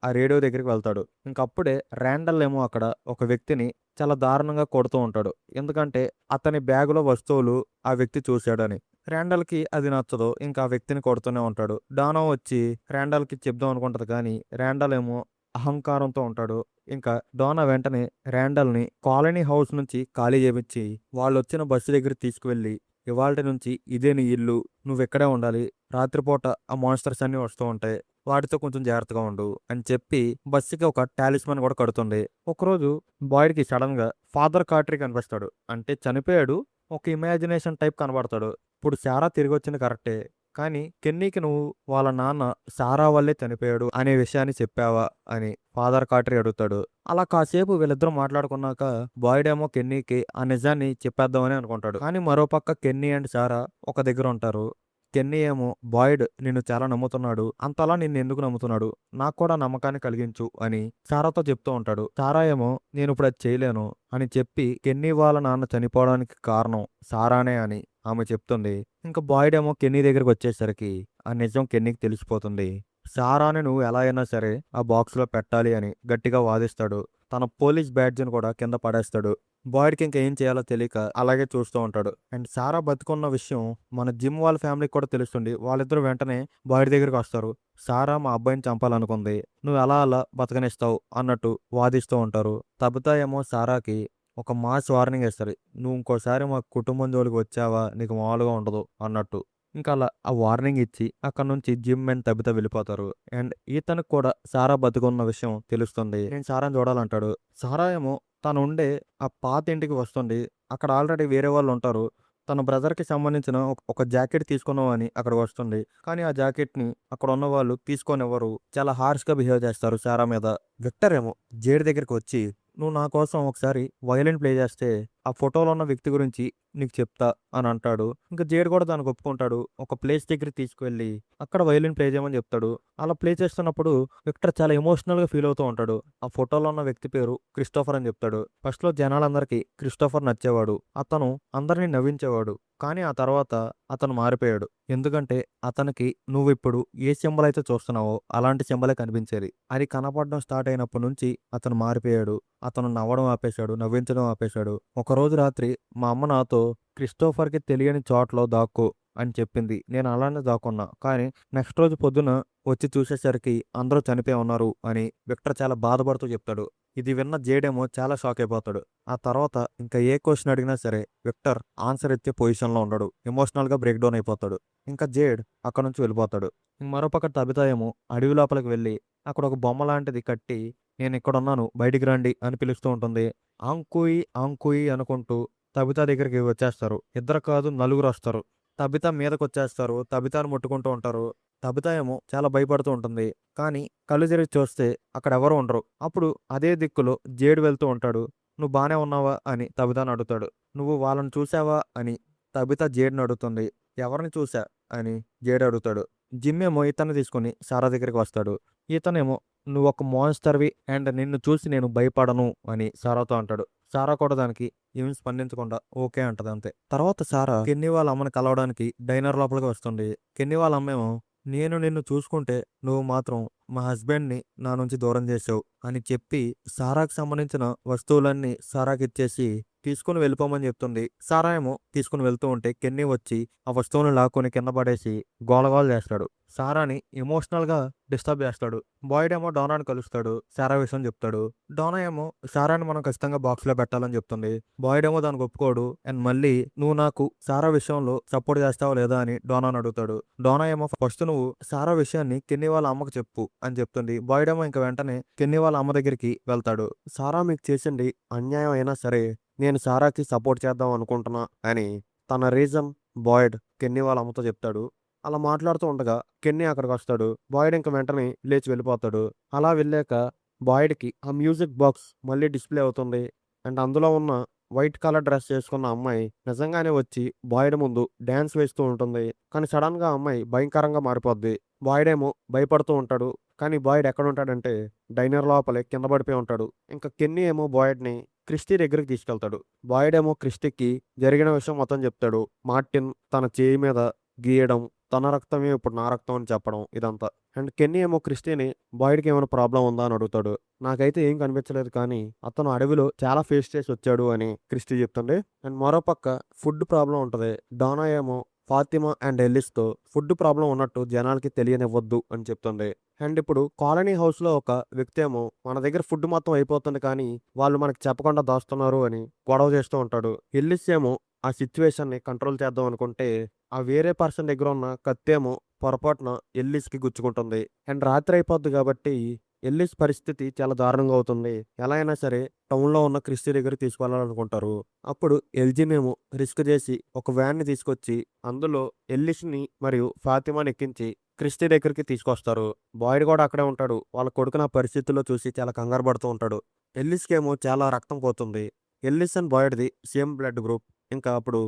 ఆ రేడియో దగ్గరికి వెళ్తాడు. ఇంకప్పుడే ర్యాండల్ ఏమో అక్కడ ఒక వ్యక్తిని చాలా దారుణంగా కొడుతూ ఉంటాడు, ఎందుకంటే అతని బ్యాగులో వస్తువులు ఆ వ్యక్తి చూశాడని. ర్యాండల్కి అది నచ్చదు, ఇంకా ఆ వ్యక్తిని కొడుతూనే ఉంటాడు. డానో వచ్చి ర్యాండల్కి చెప్దాం అనుకుంటది, కానీ ర్యాండల్ ఏమో అహంకారంతో ఉంటాడు. ఇంకా డోనా వెంటనే ర్యాండల్ని కాలనీ హౌస్ నుంచి ఖాళీ చేపించి వాళ్ళు వచ్చిన బస్సు దగ్గర తీసుకువెళ్ళి ఇవాళ నుంచి ఇదే నీ ఇల్లు, నువ్వు ఇక్కడే ఉండాలి, రాత్రిపూట ఆ మాన్స్టర్స్ అన్ని వస్తూ ఉంటాయి, వాటితో కొంచెం జాగ్రత్తగా ఉండు అని చెప్పి బస్సుకి ఒక టాలిస్మన్ కూడా కడుతుంది. ఒకరోజు బాయ్డ్కి సడన్ గా ఫాదర్ కార్టరీ కనిపిస్తాడు, అంటే చనిపోయాడు, ఒక ఇమాజినేషన్ టైప్ కనబడతాడు. ఇప్పుడు సారా తిరిగి వచ్చింది కరెక్టే, కానీ కెన్నీకి నువ్వు వాళ్ళ నాన్న సారా వల్లే చనిపోయాడు అనే విషయాన్ని చెప్పావా అని ఫాదర్ కాటరీ అడుగుతాడు. అలా కాసేపు వీళ్ళిద్దరూ మాట్లాడుకున్నాక బాయిడ్ ఏమో కెన్నీకి ఆ నిజాన్ని చెప్పేద్దామని అనుకుంటాడు. కానీ మరోపక్క కెన్నీ అండ్ సారా ఒక దగ్గర ఉంటారు. కెన్నీ ఏమో బాయిడ్ నిన్ను చాలా నమ్ముతున్నాడు, అంతలా నిన్ను ఎందుకు నమ్ముతున్నాడు, నాకు కూడా నమ్మకాన్ని కలిగించు అని సారాతో చెప్తూ ఉంటాడు. సారా ఏమో నేను ఇప్పుడు అది చేయలేను అని చెప్పి కెన్నీ వాళ్ళ నాన్న చనిపోవడానికి కారణం సారానే అని ఆమె చెప్తుంది. ఇంకా బాయిడ్ ఏమో కెన్నీ దగ్గరికి వచ్చేసరికి ఆ నిజం కెన్నీకి తెలిసిపోతుంది. సారాని నువ్వు ఎలా అయినా సరే ఆ బాక్స్లో పెట్టాలి అని గట్టిగా వాదిస్తాడు. తన పోలీస్ బ్యాడ్జ్ని కూడా కింద పడేస్తాడు. బాయ్డ్కి ఇంకా ఏం చేయాలో తెలియక అలాగే చూస్తూ ఉంటాడు. అండ్ సారా బతుకున్న విషయం మన జిమ్ వాళ్ళ ఫ్యామిలీకి కూడా తెలుస్తుంది. వాళ్ళిద్దరూ వెంటనే బాయ్డ్ దగ్గరికి వస్తారు. సారా మా అబ్బాయిని చంపాలనుకుంది, నువ్వు ఎలా అలా బతకనిస్తావు అన్నట్టు వాదిస్తూ ఉంటారు. తబితా ఏమో సారాకి ఒక మాస్ వార్నింగ్ ఇస్తారు. నువ్వు ఇంకోసారి మా కుటుంబం జోలికి వచ్చావా నీకు మామూలుగా ఉండదు అన్నట్టు. ఇంకా అలా ఆ వార్నింగ్ ఇచ్చి అక్కడ నుంచి జిమ్ అండ్ తబిత వెళ్ళిపోతారు. అండ్ ఇతనికి కూడా సారా బతుకున్న విషయం తెలుస్తుంది. నేను సారాని చూడాలంటాడు. సారా ఏమో తను ఉండే ఆ పాత ఇంటికి వస్తుంది. అక్కడ ఆల్రెడీ వేరే వాళ్ళు ఉంటారు. తన బ్రదర్కి సంబంధించిన ఒక జాకెట్ తీసుకున్నాం అని అక్కడ వస్తుంది. కానీ ఆ జాకెట్ని అక్కడ ఉన్న వాళ్ళు తీసుకొనివ్వరు. చాలా హార్ష్గా బిహేవ్ చేస్తారు సారా మీద. విక్టర్ ఏమో జేడ్ దగ్గరికి వచ్చి నువ్వు నా కోసం ఒకసారి వయలిన్ ప్లే చేస్తే ఆ ఫోటోలో ఉన్న వ్యక్తి గురించి నీకు చెప్తా అని అంటాడు. ఇంకా జేడ్ కూడా దానికి ఒప్పుకుంటాడు. ఒక ప్లేస్ దగ్గరికి తీసుకువెళ్ళి అక్కడ వయలిన్ ప్లే చేయమని చెప్తాడు. అలా ప్లే చేస్తున్నప్పుడు విక్టర్ చాలా ఎమోషనల్గా ఫీల్ అవుతూ ఉంటాడు. ఆ ఫోటోలో ఉన్న వ్యక్తి పేరు క్రిస్టోఫర్ అని చెప్తాడు. ఫస్ట్లో జనాలందరికీ క్రిస్టోఫర్ నచ్చేవాడు, అతను అందరినీ నవ్వించేవాడు. కానీ ఆ తర్వాత అతను మారిపోయాడు. ఎందుకంటే అతనికి నువ్వు ఇప్పుడు ఏ సింబల్ అయితే చూస్తున్నావో అలాంటి సింబలే కనిపించేది. అది కనపడడం స్టార్ట్ అయినప్పటి నుంచి అతను మారిపోయాడు. అతను నవ్వడం ఆపేశాడు, నవ్వించడం ఆపేశాడు. ఒకరోజు రాత్రి మా అమ్మ నాతో క్రిస్టోఫర్కి తెలియని చోట్లో దాక్కో అని చెప్పింది. నేను అలానే దాక్కున్నా. కానీ నెక్స్ట్ రోజు పొద్దున వచ్చి చూసేసరికి అందరూ చనిపోయి ఉన్నారు అని విక్టర్ చాలా బాధపడుతూ చెప్తాడు. ఇది విన్న జేడేమో చాలా షాక్ అయిపోతాడు. ఆ తర్వాత ఇంకా ఏ క్వశ్చన్ అడిగినా సరే విక్టర్ ఆన్సర్ ఇచ్చే పొజిషన్లో ఉండడు. ఎమోషనల్గా బ్రేక్ డౌన్ అయిపోతాడు. ఇంకా జేడ్ అక్కడ నుంచి వెళ్ళిపోతాడు. మరోపక్క తబితా ఏమో అడవి లోపలికి వెళ్ళి అక్కడ ఒక బొమ్మ లాంటిది కట్టి నేను ఇక్కడ ఉన్నాను బయటికి రండి అని పిలుస్తూ ఉంటుంది. ఆంకుయి ఆంకుయి అనుకుంటూ తబితా దగ్గరికి వచ్చేస్తారు. ఇద్దరు కాదు నలుగురు వస్తారు. తబితా మీదకి వచ్చేస్తారు. తబితాను ముట్టుకుంటూ ఉంటారు. తబితా ఏమో చాలా భయపడుతూ ఉంటుంది. కానీ కళ్ళు తెరిచి చూస్తే అక్కడ ఎవరు ఉండరు. అప్పుడు అదే దిక్కులో జేడ్ వెళ్తూ ఉంటాడు. నువ్వు బానే ఉన్నావా అని తబితాను అడుగుతాడు. నువ్వు వాళ్ళని చూసావా అని తబితా జేడ్ని అడుగుతుంది. ఎవరిని చూసా అని జేడ్ అడుగుతాడు. జిమ్ ఏమో ఇతన్ని తీసుకుని సారా దగ్గరికి వస్తాడు. ఇతనేమో నువ్వు ఒక మాన్స్టర్వి అండ్ నిన్ను చూసి నేను భయపడను అని సారాతో అంటాడు. సారా కూడా దానికి ఏం స్పందించకుండా ఓకే అంటది అంతే. తర్వాత సారా కెన్నీ వాళ్ళ అమ్మని కలవడానికి డైనర్ లోపలికి వస్తుంది. కెన్నీ వాళ్ళ అమ్మేమో నేను నిన్ను చూసుకుంటే నువ్వు మాత్రం మా హస్బెండ్ని నా నుంచి దూరం చేసావు అని చెప్పి సారాకి సంబంధించిన వస్తువులన్నీ సారాకి ఇచ్చేసి తీసుకుని వెళ్ళిపోమని చెప్తుంది. సారా ఏమో తీసుకుని వెళ్తూ ఉంటే కెన్నీ వచ్చి ఆ వస్తువుని లాక్కొని కింద పడేసి గోలగోల చేస్తాడు. సారాని ఎమోషనల్గా డిస్టర్బ్ చేస్తాడు. బాయ్డ్ ఏమో డోనాని కలుస్తాడు. సారా విషయం చెప్తాడు. డోనా ఏమో సారాని మనం ఖచ్చితంగా బాక్స్లో పెట్టాలని చెప్తుంది. బాయ్డ్ ఏమో దానికి ఒప్పుకోడు. అండ్ మళ్ళీ నువ్వు నాకు సారా విషయంలో సపోర్ట్ చేస్తావా లేదా అని డోనాని అడుగుతాడు. డోనా ఏమో ఫస్ట్ నువ్వు సారా విషయాన్ని కెన్నీ వాళ్ళ అమ్మకు చెప్పు అని చెప్తుంది. బాయ్డ్ ఏమో ఇంకా వెంటనే కెన్నీ వాళ్ళ అమ్మ దగ్గరికి వెళ్తాడు. సారా మీకు చేసింది అన్యాయం అయినా సరే నేను సారాకి సపోర్ట్ చేద్దాం అనుకుంటున్నా అని తన రీజన్ బాయ్డ్ కెన్నీ వాళ్ళ అమ్మతో చెప్తాడు. అలా మాట్లాడుతూ ఉండగా కెన్నీ అక్కడికి వస్తాడు. బాయ్డ్ ఇంక వెంటనే లేచి వెళ్ళిపోతాడు. అలా వెళ్ళాక బాయ్డ్కి ఆ మ్యూజిక్ బాక్స్ మళ్ళీ డిస్ప్లే అవుతుంది. అండ్ అందులో ఉన్న వైట్ కలర్ డ్రెస్ చేసుకున్న అమ్మాయి నిజంగానే వచ్చి బాయ్డ్ ముందు డ్యాన్స్ వేస్తూ ఉంటుంది. కానీ సడన్గా అమ్మాయి భయంకరంగా మారిపోద్ది. బాయ్డ్ ఏమో భయపడుతూ ఉంటాడు. కానీ బాయ్డ్ ఎక్కడ ఉంటాడంటే డైనర్ లోపలే కింద పడిపోయి ఉంటాడు. ఇంకా కెన్నీ ఏమో బాయ్డ్ని క్రిస్టీ దగ్గరికి తీసుకెళ్తాడు. బాయ్డ్ ఏమో క్రిస్టీకి జరిగిన విషయం మొత్తం చెప్తాడు. మార్టిన్ తన చేయి మీద గీయడం, తన రక్తమే ఇప్పుడు నా రక్తం అని చెప్పడం ఇదంతా. అండ్ కెన్నీ ఏమో క్రిస్టీని బాయ్డ్కి ఏమైనా ప్రాబ్లం ఉందా అని అడుగుతాడు. నాకైతే ఏం కనిపించలేదు కానీ అతను అడవిలో చాలా ఫేస్ చేసి వచ్చాడు అని క్రిస్టీ చెప్తుంది. అండ్ మరోపక్క ఫుడ్ ప్రాబ్లం ఉంటుంది. డానా ఏమో ఫాతిమా అండ్ ఎల్లిస్తో ఫుడ్ ప్రాబ్లం ఉన్నట్టు జనాలకి తెలియనివ్వద్దు అని చెప్తుంది. అండ్ ఇప్పుడు కాలనీ హౌస్లో ఒక వ్యక్తి ఏమో మన దగ్గర ఫుడ్ మొత్తం అయిపోతుంది కానీ వాళ్ళు మనకి చెప్పకుండా దాస్తున్నారు అని గొడవ చేస్తూ ఉంటాడు. ఎల్లిస్ ఏమో ఆ సిచ్యువేషన్ని కంట్రోల్ చేద్దాం అనుకుంటే ఆ వేరే పర్సన్ దగ్గర ఉన్న కత్తేమో పొరపాటున ఎల్లిస్కి గుచ్చుకుంటుంది. అండ్ రాత్రి అయిపోద్ది కాబట్టి ఎల్లిస్ పరిస్థితి చాలా దారుణంగా అవుతుంది. ఎలా అయినా సరే టౌన్‌లో ఉన్న క్రిస్టీ దగ్గరికి తీసుకెళ్లాలనుకుంటారు. అప్పుడు ఎల్జీనేమో రిస్క్ చేసి ఒక వ్యాన్‌ని తీసుకొచ్చి అందులో ఎల్లిస్‌ని మరియు ఫాతిమాని ఎక్కించి క్రిస్టీ దగ్గరికి తీసుకొస్తారు. బాయిడ్ కూడా అక్కడే ఉంటాడు. వాళ్ళ కొడుకుని ఆ పరిస్థితుల్లో చూసి చాలా కంగారు పడుతూ ఉంటాడు. ఎల్లిస్‌కేమో చాలా రక్తం పోతుంది. ఎల్లిస్ అండ్ బాయిడ్‌ది సేమ్ బ్లడ్ గ్రూప్. ఇంకా అప్పుడు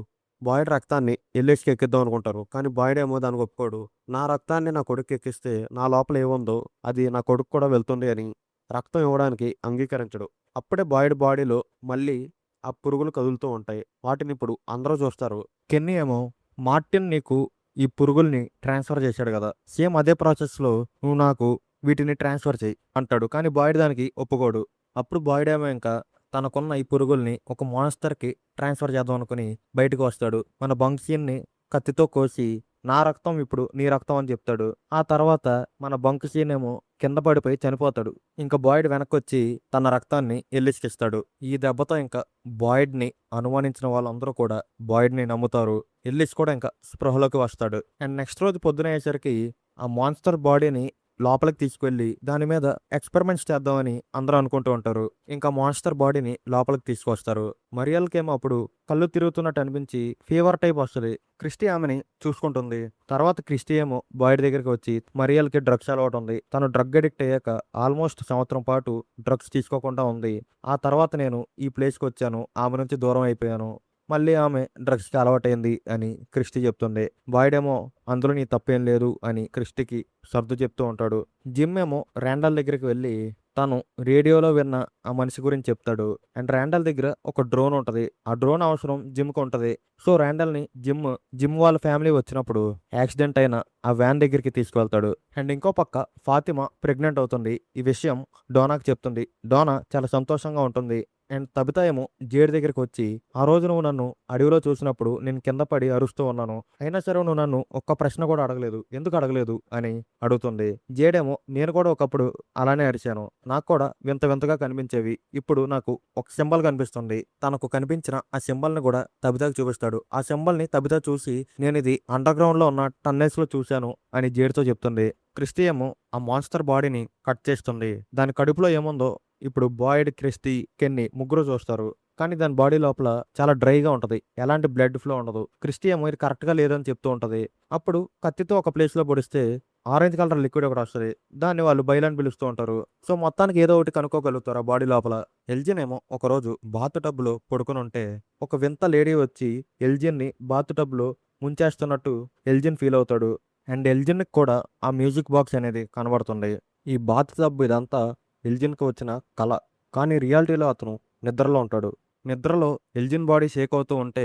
బాయిడ్ రక్తాన్ని ఎల్లిస్‌కి ఎక్కిద్దాం అనుకుంటారు. కానీ బాయిడ్ ఏమో దానికి ఒప్పుకోడు. నా రక్తాన్ని నా కొడుక్కి ఎక్కిస్తే నా లోపల ఏముందో అది నా కొడుక్కి కూడా వెళ్తుంది అని రక్తం ఇవ్వడానికి అంగీకరించడు. అప్పుడే బాయిడ్ బాడీలో మళ్ళీ ఆ పురుగులు కదులుతూ ఉంటాయి. వాటిని ఇప్పుడు అందరూ చూస్తారు. కెన్నీ ఏమో మార్టిన్ నీకు ఈ పురుగుల్ని ట్రాన్స్‌ఫర్ చేశాడు గదా! సేమ్ అదే ప్రాసెస్‌లో నువ్వు నాకు వీటిని ట్రాన్స్‌ఫర్ చెయ్యి అంటాడు. కానీ బాయిడ్ దానికి ఒప్పుకోడు. అప్పుడు బాయిడ్ ఏమో ఇంకా తనకున్న ఈ పురుగుల్ని ఒక మాన్‌స్టర్‌కి ట్రాన్స్‌ఫర్ చేద్దాం అనుకుని బయటకు వస్తాడు. మన బంక్‌షీన్‌ని కత్తితో కోసి నా రక్తం ఇప్పుడు నీ రక్తం అని చెప్తాడు. ఆ తర్వాత మన బంక్‌షీన్ ఏమో కింద పడిపోయి చనిపోతాడు. ఇంక బాయిడ్ వెనక్కొచ్చి తన రక్తాన్ని ఎల్లిస్‌కిస్తాడు. ఈ దెబ్బతో ఇంకా బాయిడ్‌ని అనుమానించిన వాళ్ళందరూ కూడా బాయిడ్‌ని నమ్ముతారు. ఎల్లిస్ కూడా ఇంకా స్పృహలోకి వస్తాడు. అండ్ నెక్స్ట్ రోజు పొద్దున అయ్యేసరికి ఆ మాన్‌స్టర్ బాడీని లోపలికి తీసుకెళ్ళి దాని మీద ఎక్స్పెరిమెంట్స్ చేద్దామని అందరూ అనుకుంటూ ఉంటారు. ఇంకా మాన్‌స్టర్ బాడీని లోపలికి తీసుకొస్తారు. మరియల్‌కేమో అప్పుడు కళ్ళు తిరుగుతున్నట్టు అనిపించి ఫీవర్ టైప్ వస్తది. క్రిస్టీ ఆమెని చూసుకుంటుంది. తర్వాత క్రిస్టీ ఏమో బాయిడ్ దగ్గరికి వచ్చి మరియల్‌కి డ్రగ్స్ అలవాటు ఉంది. తను డ్రగ్ అడిక్ట్ అయ్యాక ఆల్మోస్ట్ సంవత్సరం పాటు డ్రగ్స్ తీసుకోకుండా ఉంది. ఆ తర్వాత నేను ఈ ప్లేస్‌కొచ్చాను. ఆమె నుంచి దూరం అయిపోయాను. మళ్ళీ ఆమె డ్రగ్స్‌కి అలవాటైంది అని క్రిస్టీ చెప్తుంది. బాయిడ్ ఏమో అందులో నీ తప్పేం లేదు అని క్రిస్టీకి సర్దు చెప్తూ ఉంటాడు. జిమ్ ఏమో ర్యాండల్ దగ్గరికి వెళ్ళి తను రేడియోలో విన్న ఆ మనిషి గురించి చెప్తాడు. అండ్ ర్యాండల్ దగ్గర ఒక డ్రోన్ ఉంటది. ఆ డ్రోన్ అవసరం జిమ్‌కి ఉంటది. సో ర్యాండల్‌ని జిమ్ వాళ్ళ ఫ్యామిలీ వచ్చినప్పుడు యాక్సిడెంట్ అయిన ఆ వ్యాన్ దగ్గరికి తీసుకువెళ్తాడు. అండ్ ఇంకో పక్క ఫాతిమా ప్రెగ్నెంట్ అవుతుంది. ఈ విషయం డోనాకి చెప్తుంది. డోనా చాలా సంతోషంగా ఉంటుంది. అండ్ తబితా ఏమో జేడ్ దగ్గరికి వచ్చి ఆ రోజు నువ్వు నన్ను అడవిలో చూసినప్పుడు నేను కింద పడి అరుస్తూ ఉన్నాను. అయినా సరే నువ్వు నన్ను ఒక్క ప్రశ్న కూడా అడగలేదు. ఎందుకు అడగలేదు అని అడుగుతుంది. జేడేమో నేను కూడా ఒకప్పుడు అలానే అరిచాను. నాకు కూడా వింత వింతగా కనిపించేవి. ఇప్పుడు నాకు ఒక సింబల్ కనిపిస్తుంది. తనకు కనిపించిన ఆ సింబల్ని కూడా తబితాకు చూపిస్తాడు. ఆ సింబల్ని తబితా చూసి నేను ఇది అండర్ గ్రౌండ్ లో ఉన్న టన్నెల్స్ లో చూశాను అని జేడ్తో చెప్తుంది. క్రిస్టీ ఏమో ఆ మాన్స్టర్ బాడీని కట్ చేస్తుంది. దాని కడుపులో ఏముందో ఇప్పుడు బాయిడ్, క్రిస్టీ, కెన్నీ ముగ్గురు చూస్తారు. కానీ దాని బాడీ లోపల చాలా డ్రైగా ఉంటది. ఎలాంటి బ్లడ్ ఫ్లో ఉండదు. క్రిస్టీ ఏమో ఇది కరెక్ట్‌గా లేదని చెప్తూ ఉంటది. అప్పుడు కత్తితో ఒక ప్లేస్‌లో పొడిస్తే ఆరెంజ్ కలర్ లిక్విడ్ ఒకటి వస్తది. దాన్ని వాళ్ళు బైల్ అని పిలుస్తూ ఉంటారు. సో మొత్తానికి ఏదో ఒకటి కనుక్కోగలుగుతారు ఆ బాడీ లోపల. ఎల్జిన్ ఏమో ఒకరోజు బాత్ టబ్‌లో పడుకొని ఉంటే ఒక వింత లేడీ వచ్చి ఎల్జిన్‌ని బాత్ టబ్‌లో ముంచేస్తున్నట్టు ఎల్జిన్ ఫీల్ అవుతాడు. అండ్ ఎల్జిన్‌కి కూడా ఆ మ్యూజిక్ బాక్స్ అనేది కనబడుతుంది. ఈ బాత్ టబ్ ఇదంతా ఎల్జిన్‌కి వచ్చిన కల. కానీ రియాలిటీలో అతను నిద్రలో ఉంటాడు. నిద్రలో ఎల్జిన్ బాడీ షేక్ అవుతూ ఉంటే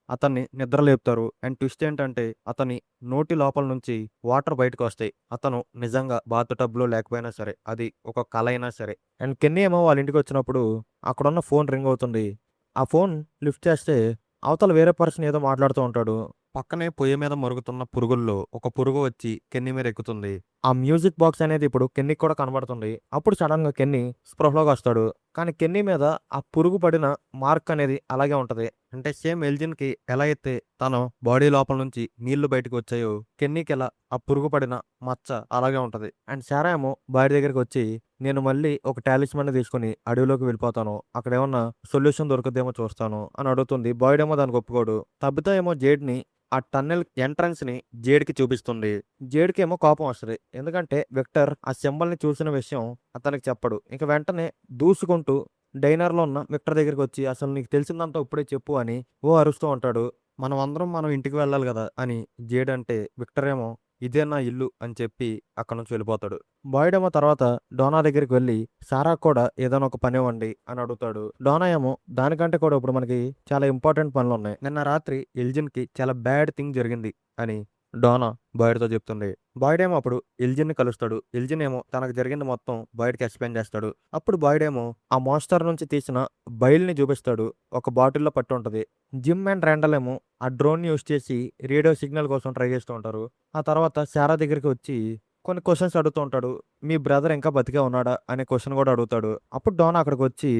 అతన్ని నిద్ర లేపుతారు. అండ్ ట్విస్ట్ ఏంటంటే అతని నోటి లోపల నుంచి వాటర్ బయటకొస్తాయి. అతను నిజంగా బాత్ టబ్‌లో లేకపోయినా సరే, అది ఒక కల అయినా సరే. అండ్ కెన్నీ ఏమో వాళ్ళ ఇంటికొచ్చినప్పుడు అక్కడున్న ఫోన్ రింగ్ అవుతుంది. ఆ ఫోన్ లిఫ్ట్ చేస్తే అవతల వేరే పర్సన్ ఏదో మాట్లాడుతూ ఉంటాడు. పక్కనే పొయ్యి మీద మరుగుతున్న పురుగుల్లో ఒక పురుగు వచ్చి కెన్నీ మీద ఎక్కుతుంది. ఆ మ్యూజిక్ బాక్స్ అనేది ఇప్పుడు కెన్నీకి కూడా కనబడుతుంది. అప్పుడు సడన్‌గా కెన్నీ స్పృహలోకి వస్తాడు. కానీ కెన్నీ మీద ఆ పురుగు పడిన మార్క్ అనేది అలాగే ఉంటది. అంటే సేమ్ ఎల్జిన్‌కి ఎలా అయితే తన బాడీ లోపల నుంచి నీళ్లు బయటకు వచ్చాయో, కెన్నీకి ఎలా ఆ పురుగు పడిన మచ్చ అలాగే ఉంటది. అండ్ సారా ఏమో బాడీ దగ్గరికి వచ్చి నేను మళ్ళీ ఒక టాలిస్మాన్‌ని తీసుకొని అడవిలోకి వెళ్ళిపోతాను. అక్కడేమన్నా సొల్యూషన్ దొరుకుద్దేమో చూస్తాను అని అడుగుతుంది. బాయిడ్ ఏమో దానికి ఒప్పుకోడు. తబితా ఏమో జేడ్‌ని ఆ టన్నెల్ ఎంట్రన్స్‌ని జేడ్‌కి చూపిస్తుంది. జేడ్‌కేమో కోపం వస్తది. ఎందుకంటే విక్టర్ ఆ సింబల్‌ని చూసిన విషయం అతనికి చెప్పడు. ఇంక వెంటనే దూసుకుంటూ డైనర్‌లో ఉన్న విక్టర్ దగ్గరికొచ్చి అసలు నీకు తెలిసిందంతా ఇప్పుడే చెప్పు అని అరుస్తూ ఉంటాడు. మనం ఇంటికి వెళ్ళాలి గదా! అని జేడ్ అంటే విక్టర్ ఏమో ఇదే నా ఇల్లు అని చెప్పి అక్కడి నుంచి వెళ్ళిపోతాడు. బాయిడ్ ఏమో తర్వాత డోనా దగ్గరికి వెళ్ళి సారాకు కూడా ఏదైనా ఒక పనివ్వండి అని అడుగుతాడు. డోనా ఏమో దానికంటే కూడా ఇప్పుడు మనకి చాలా ఇంపార్టెంట్ పనులున్నాయి. నిన్న రాత్రి ఎల్జిన్‌కి చాలా బ్యాడ్ థింగ్ జరిగింది అని డోనా బాయిడ్‌తో చెప్తుంది. బాయిడ్ ఏమో అప్పుడు ఎల్జిన్‌ని కలుస్తాడు. ఎల్జిన్ ఏమో తనకు జరిగింది మొత్తం బాయిడ్‌కి ఎక్స్‌ప్లెయిన్ చేస్తాడు. అప్పుడు బాయిడ్ ఏమో ఆ మాన్‌స్టర్ నుంచి తీసిన బైల్‌ని చూపిస్తాడు. ఒక బాటిల్‌లో పట్టి ఉంటది. జిమ్ అండ్ ర్యాండల్ ఏమో ఆ డ్రోన్‌ని యూజ్ చేసి రేడియో సిగ్నల్ కోసం ట్రై చేస్తూ ఉంటారు. ఆ తర్వాత సారా దగ్గరికి వచ్చి కొన్ని క్వెషన్స్ అడుగుతూ ఉంటాడు. మీ బ్రదర్ ఇంకా బతికే ఉన్నాడా అనే క్వెషన్ కూడా అడుగుతాడు. అప్పుడు డోనా అక్కడికొచ్చి